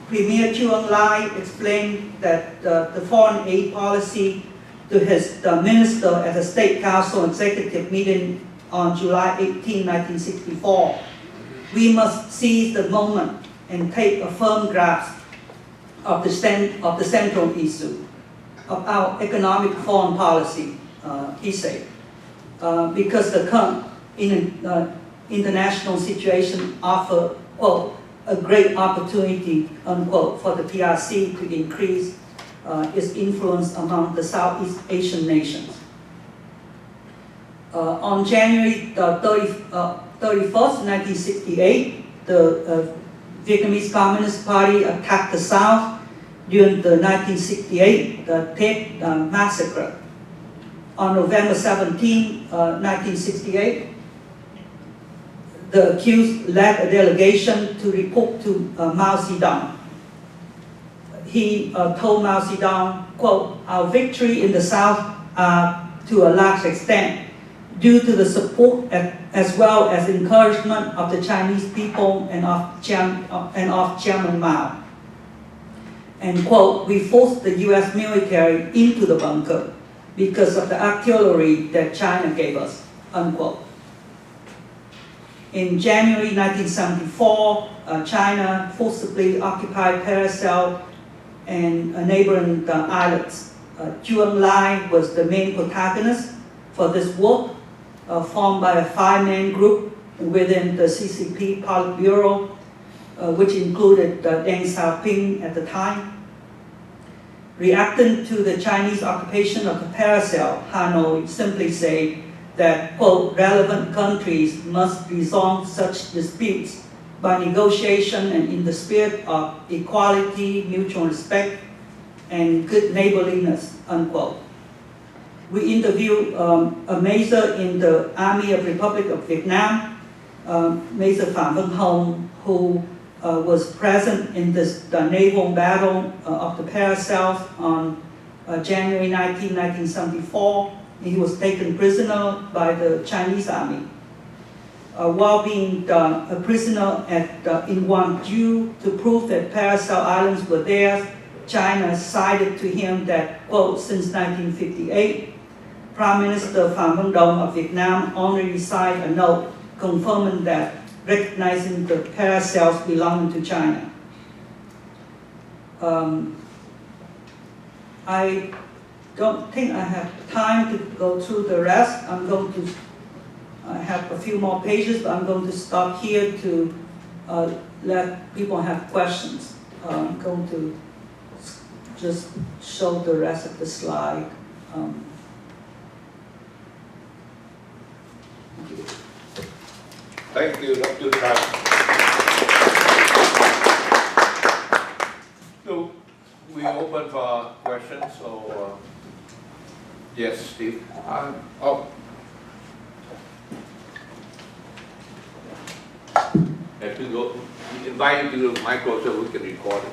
Premier Chu Eng Lai explained that the foreign aid policy to his minister at the State Council Executive meeting on July 18, 1964. We must seize the moment and take a firm grasp of the central issue of our economic foreign policy, he said, because the current international situation offers, quote, a great opportunity, unquote, for the PRC to increase its influence among the Southeast Asian nations. On January 31st, 1968, the Vietnamese Communist Party attacked the South during the 1968 Tet massacre. On November 17, 1968, the accused led a delegation to report to Mao Zedong. He told Mao Zedong, quote, our victory in the South to a large extent due to the support as well as encouragement of the Chinese people and of Chairman Mao. and quote, we forced the US military into the bunker because of the artillery that China gave us, unquote. In January 1974, China forcibly occupied Paracel and neighboring islands. Zhuang Lai was the main protagonist for this work, formed by a 5-man group within the CCP Politburo, which included Deng Xiaoping at the time. Reacting to the Chinese occupation of the Paracel, Hanoi simply said that, quote, relevant countries must resolve such disputes by negotiation and in the spirit of equality, mutual respect, and good neighborliness, unquote. We interviewed a major in the Army of Republic of Vietnam, Major Phạm Văn Hồng, who was present in the naval battle of the Paracels on January 19, 1974. He was taken prisoner by the Chinese army. While being a prisoner in Gwangju to prove that Paracel Islands were theirs, China cited to him that, quote, since 1958, Prime Minister Phạm Văn Đồng of Vietnam only signed a note confirming that, recognizing the Paracels belonging to China. I don't think I have time to go through the rest. I'm going to have a few more pages, but I'm going to stop here to let people have questions. I'm going to just show the rest of the slide. Thank you, Dr. Tran. So we open for questions. So yes, Steve. Have to go. We invite you to the micro so we can record it.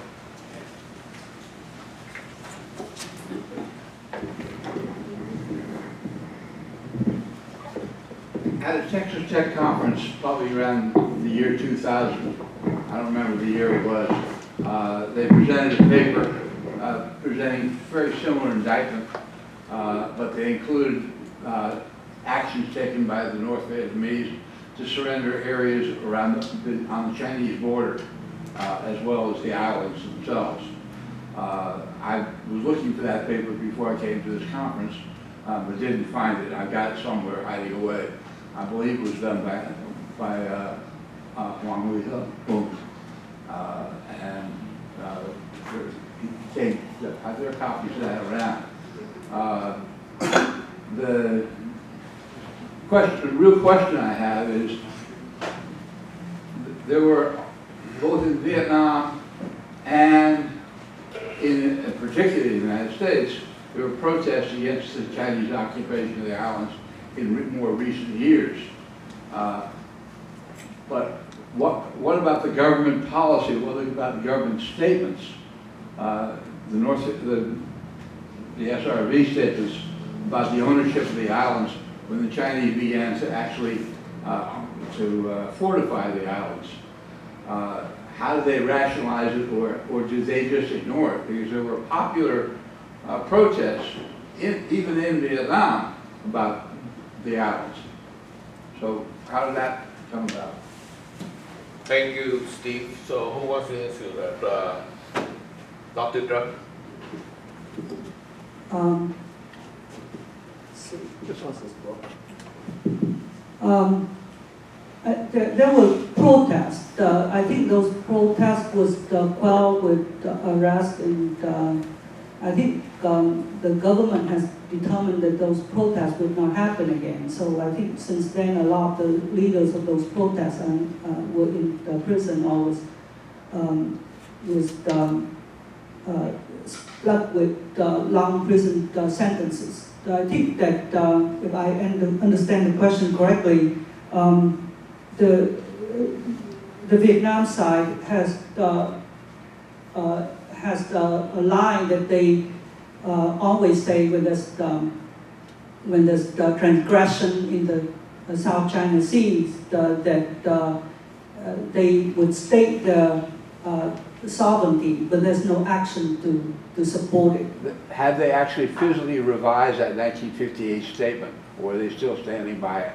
At a Texas Tech conference, probably around the year 2000, I don't remember the year it was, they presented a paper presenting very similar indictment, but they included actions taken by the North Vietnamese to surrender areas around on the Chinese border, as well as the islands themselves. I was looking for that paper before I came to this conference, but didn't find it. I got it somewhere hiding away. I believe it was done by Wang Hui, and there are copies of that around. The real question I have is, there were, both in Vietnam and particularly in the United States, there were protests against the Chinese occupation of the islands in more recent years. But what about the government policy? What about government statements? The SRV statements about the ownership of the islands when the Chinese began to actually fortify the islands. How did they rationalize it, or did they just ignore it? Because there were popular protests, even in Vietnam, about the islands. So how did that come about? Thank you, Steve. So who wants to answer that? Dr. Tran? There were protests. I think those protests was quelled with arrest, and I think the government has determined that those protests would not happen again. So I think since then, a lot of the leaders of those protests were in prison or was stuck with long prison sentences. I think that if I understand the question correctly, the Vietnam side has a line that they always say when there's the transgression in the South China Sea, that they would state sovereignty, but there's no action to support it. Have they actually physically revised that 1958 statement, or are they still standing by it?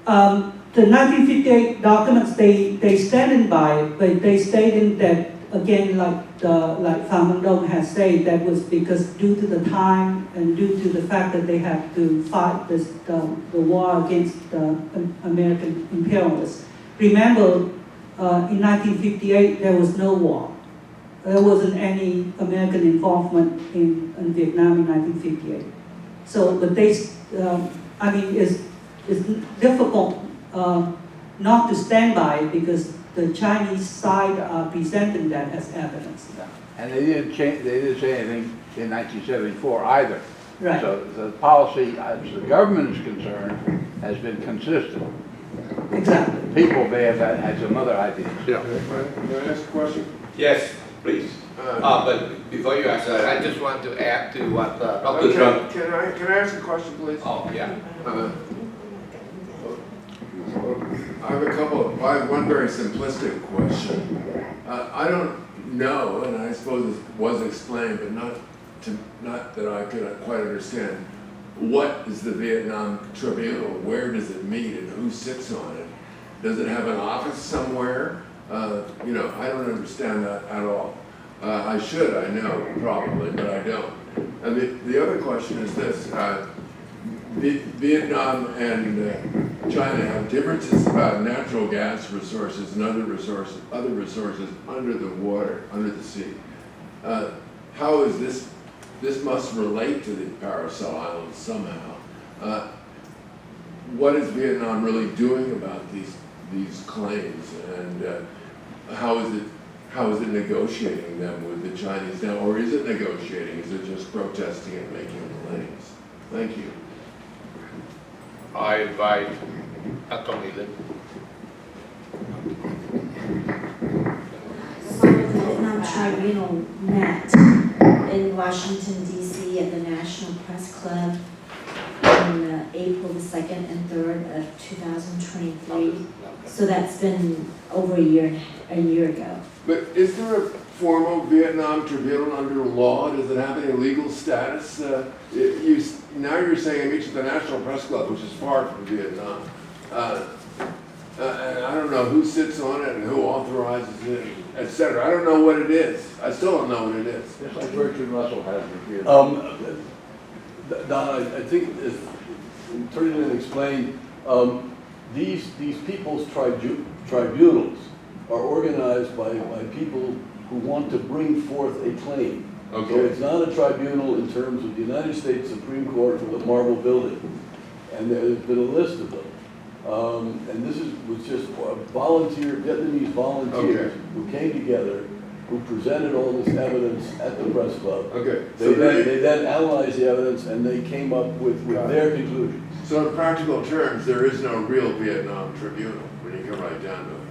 The 1958 documents, they standing by it, but they stated that, again, like Pham Dong has said, that was because due to the time and due to the fact that they had to fight the war against the American imperialists. Remember, in 1958, there was no war. There wasn't any American involvement in Vietnam in 1958. So, but they, I mean, it's difficult not to stand by it because the Chinese side are presenting that as evidence. And they didn't change, they didn't say anything in 1974 either. Right. So the policy, as the government is concerned, has been consistent. Exactly. People may have had some other ideas. Yeah. Can I ask a question? Yes, please. But before you answer, I just want to add to what Dr. Trump. Can I ask a question, please? Oh, yeah. I have one very simplistic question. I don't know, and I suppose it was explained, but not that I could quite understand. What is the Vietnam Tribunal? Where does it meet and who sits on it? Does it have an office somewhere? You know, I don't understand that at all. I should, I know, probably, but I don't. And the other question is this. Vietnam and China have differences about natural gas resources and other resources under the water, under the sea. How is this must relate to the Paracel Islands somehow. What is Vietnam really doing about these claims, and how is it negotiating them with the Chinese now, or is it negotiating? Is it just protesting and making claims? Thank you. I invite Attorney Linh. So the Vietnam Tribunal met in Washington, D.C. at the National Press Club on April the 2nd and 3rd of 2023. So that's been over a year ago. But is there a formal Vietnam tribunal under law? Does it have any legal status? Now you're saying it meets at the National Press Club, which is far from Vietnam. And I don't know who sits on it and who authorizes it, etc. I don't know what it is. I still don't know what it is. Just like Bertrand Russell has reviewed. Don, I think as Attorney Lin explained, these people's tribunals are organized by people who want to bring forth a claim. Okay. So it's not a tribunal in terms of the United States Supreme Court for the Marble Building. And there's been a list of them. And this was just Vietnamese volunteers who came together, who presented all this evidence at the press club. Okay. They then analyzed the evidence and they came up with their conclusions. So in practical terms, there is no real Vietnam tribunal when you come right down to it.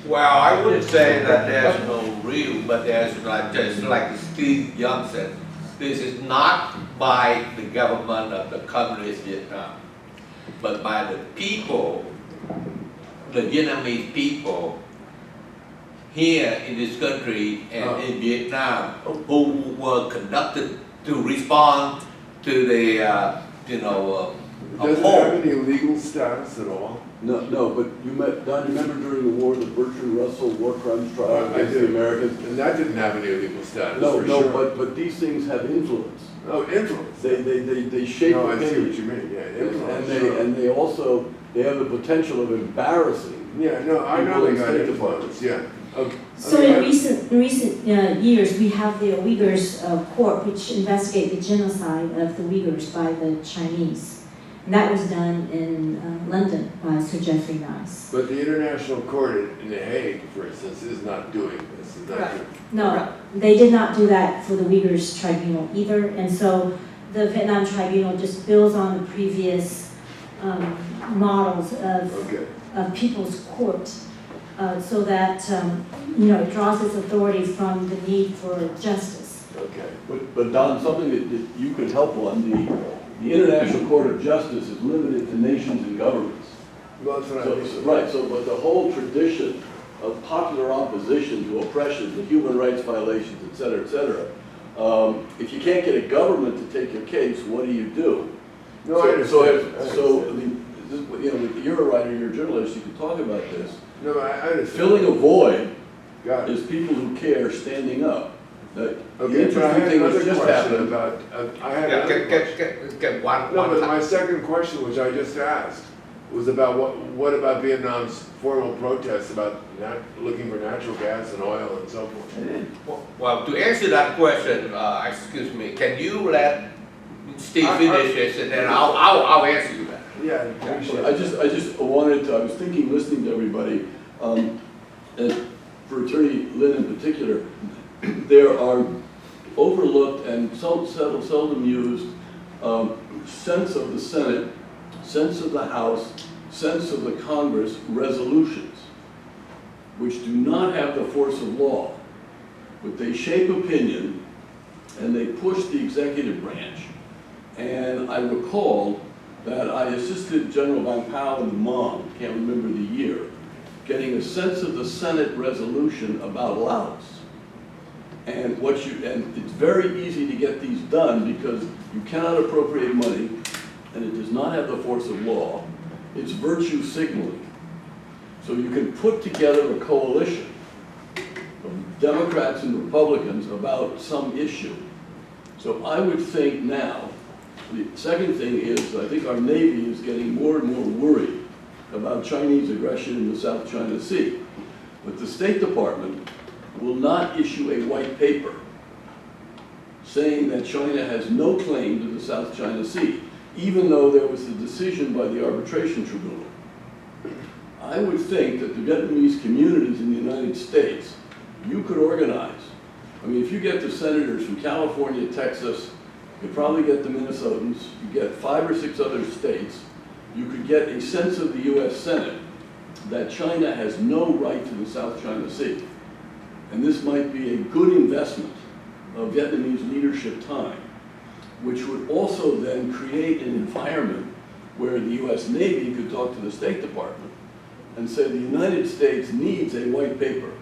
Well, I wouldn't say that there's no real, but there's not, just like Steve Young said, this is not by the government of the communist Vietnam, but by the people, the Vietnamese people here in this country and in Vietnam, who were conducted to respond to the, Does it have any legal status at all? No, but Don, you remember during the war, the Bertrand Russell war crimes trial I against do. the Americans? And that didn't have any legal status, No, for sure. but these things have influence. Oh, influence. They shape No, I see opinion. what you mean, yeah, influence. And they also, they have the potential of embarrassing. Yeah, no, I know they got influence, yeah. So in recent years, we have the Uyghurs court, which investigate the genocide of the Uyghurs by the Chinese. And that was done in London by Sir Geoffrey Nice. But the International Court in The Hague, for instance, is not doing this. Is not doing. No, they did not do that for the Uyghurs Tribunal either. And so the Vietnam Tribunal just builds on the previous models of People's Court. So that, it draws its authority from the need for justice. Okay. But Don, something that you could help on, the International Court of Justice is limited to nations and governments. Well, that's what I mean. Right, so but the whole tradition of popular opposition to oppression, to human rights violations, et cetera, et cetera. If you can't get a government to take your case, what do? No, I understand. I mean, you know, you're a writer, you're a journalist, you can talk about this. No, I understand. Filling a void Got it. is people who care standing up. The Okay, but I interesting had thing another which just question happened. about, I had Yeah, another question. get one, No, one but time. my second question, which I just asked, was about what about Vietnam's formal protests about looking for natural gas and oil and so forth? Well, to answer that question, excuse me, can you let Steve finish this and then I'll answer you that. Yeah, I appreciate I just wanted to, I was thinking, listening to everybody, and for Attorney Lin in particular, there are overlooked and seldom used sense of the Senate, sense of the House, sense of the Congress resolutions, which do not have the force of law, but they shape opinion and they push the executive branch. And I recall that I assisted General Van Pal in the Hmong, can't remember the year, getting a sense of the Senate resolution about Laos. And it's very easy to get these done because you cannot appropriate money and it does not have the force of law. It's virtue signaling. So you can put together a coalition of Democrats and Republicans about some issue. So I would think now, the second thing is, I think our Navy is getting more and more worried about Chinese aggression in the South China Sea. But the State Department will not issue a white paper saying that China has no claim to the South China Sea, even though there was a decision by the Arbitration Tribunal. I would think that the Vietnamese communities in the United States, you could organize. I mean, if you get the senators from California, Texas, you probably get the Minnesotans, you get 5 or 6 other states, you could get a sense of the US Senate that China has no right to the South China Sea. And this might be a good investment of Vietnamese leadership time, which would also then create an environment where the US Navy could talk to the State Department and say the United States needs a white paper,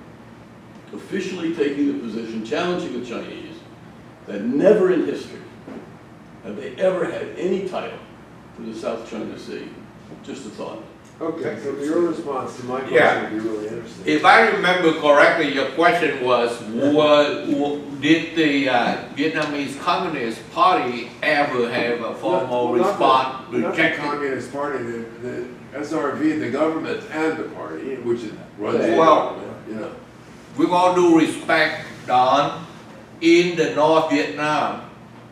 officially taking the position, challenging the Chinese, that never in history have they ever had any title to the South China Sea. Just a thought. Okay, so your response to my Yeah. question would be really interesting. If I remember correctly, your question was, did the Vietnamese Communist Party ever have a formal response Not the rejecting? Communist Party, the SRV, the government and the party, which is runs the Well- government, you know. With all due respect, Don, in the North Vietnam,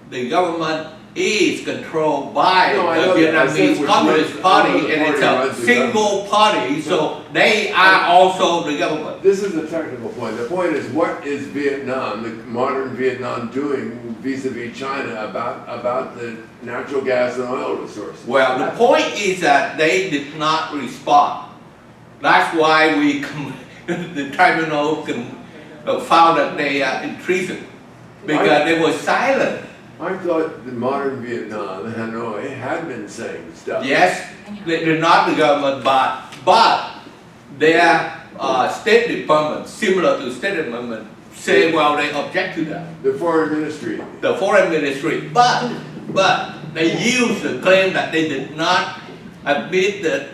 the government is controlled by No, I the know that. I said Vietnamese which Communist runs- Party, I know the and it's party a runs the single party, so they are also the government. This is a technical point. The point is, what is Vietnam, the modern Vietnam, doing vis-a-vis China about the natural gas and oil resources? Well, the point is that they did not respond. That's why the tribunal found that they are in treason, because they were silent. I thought the modern Vietnam, Hanoi, had been saying stuff. Yes, they're not the government, but their State Department, similar to State Department, say, well, they object to that. The foreign ministry. The foreign ministry, but they use the claim that they did not admit that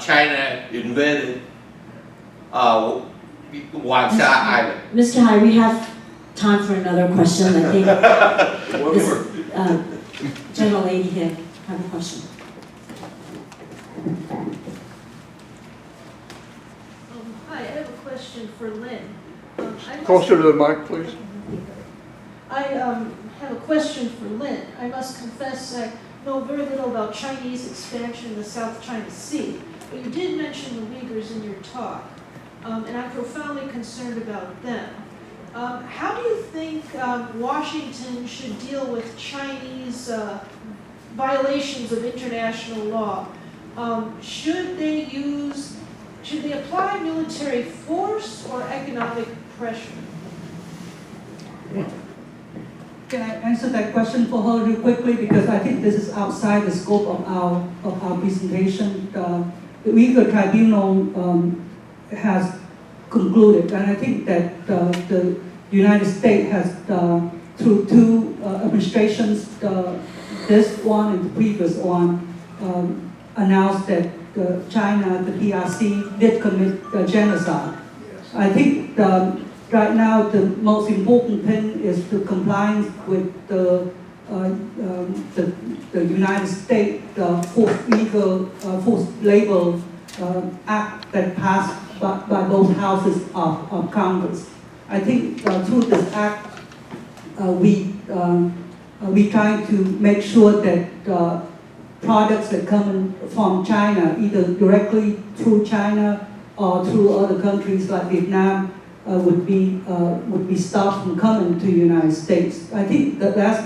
China invaded Wangsa Island. Mr. Hai, we have time for another question. I think One this, more. General Lady here have a question. Hi, I have a question for Lynn. Closer to the mic, please. I have a question for Lynn. I must confess I know very little about Chinese expansion in the South China Sea, but you did mention the Uyghurs in your talk, and I'm profoundly concerned about them. How do you think Washington should deal with Chinese violations of international law? Should they apply military force or economic pressure? Can I answer that question for her real quickly, because I think this is outside the scope of our presentation. The Uyghur Tribunal has concluded. And I think that the United States has, through two administrations, this one and the previous one, announced that China, the PRC, did commit genocide. I think right now the most important thing is to comply with the United States forced labor act that passed by both houses of Congress. I think through this act, we try to make sure that products that come from China, either directly through China or through other countries like Vietnam, would be stopped from coming to the United States. I think that's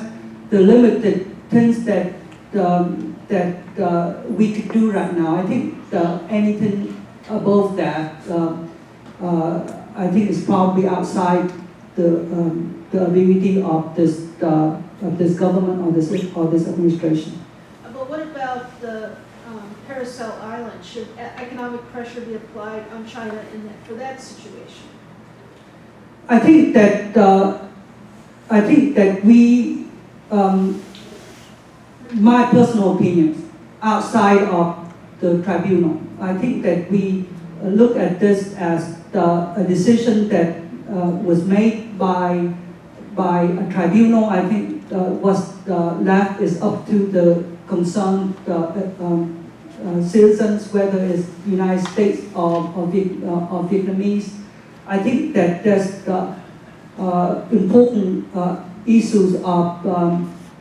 the limited things that we could do right now. I think anything above that, I think is probably outside the ability of this government or this administration. But what about the Paracel Island? Should economic pressure be applied on China for that situation? I think that we, my personal opinion, outside of the tribunal, I think that we look at this as a decision that was made by a tribunal. I think what's left is up to the concerned citizens, whether it's United States or Vietnamese. I think that there's important issues of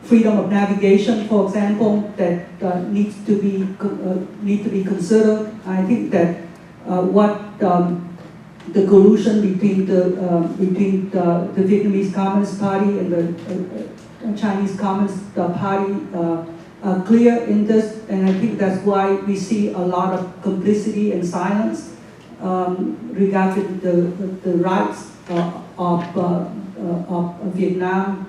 freedom of navigation, for example, that need to be considered. I think that what the collusion between the Vietnamese Communist Party and the Chinese Communist Party are clear in this, and I think that's why we see a lot of complicity and silence regarding the rights of Vietnam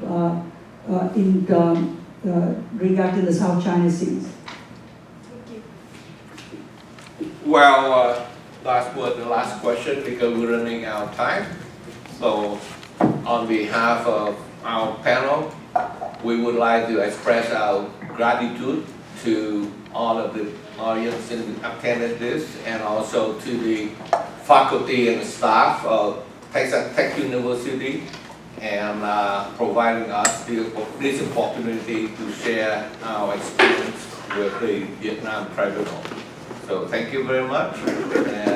regarding the South China Seas. Thank you. Well, last word, the last question, because we're running out of time. So, on behalf of our panel, we would like to express our gratitude to all of the audience in attended this, and also to the faculty and staff of Texas Tech University, and providing us this opportunity to share our experience with the Vietnam Tribunal. So thank you very much. And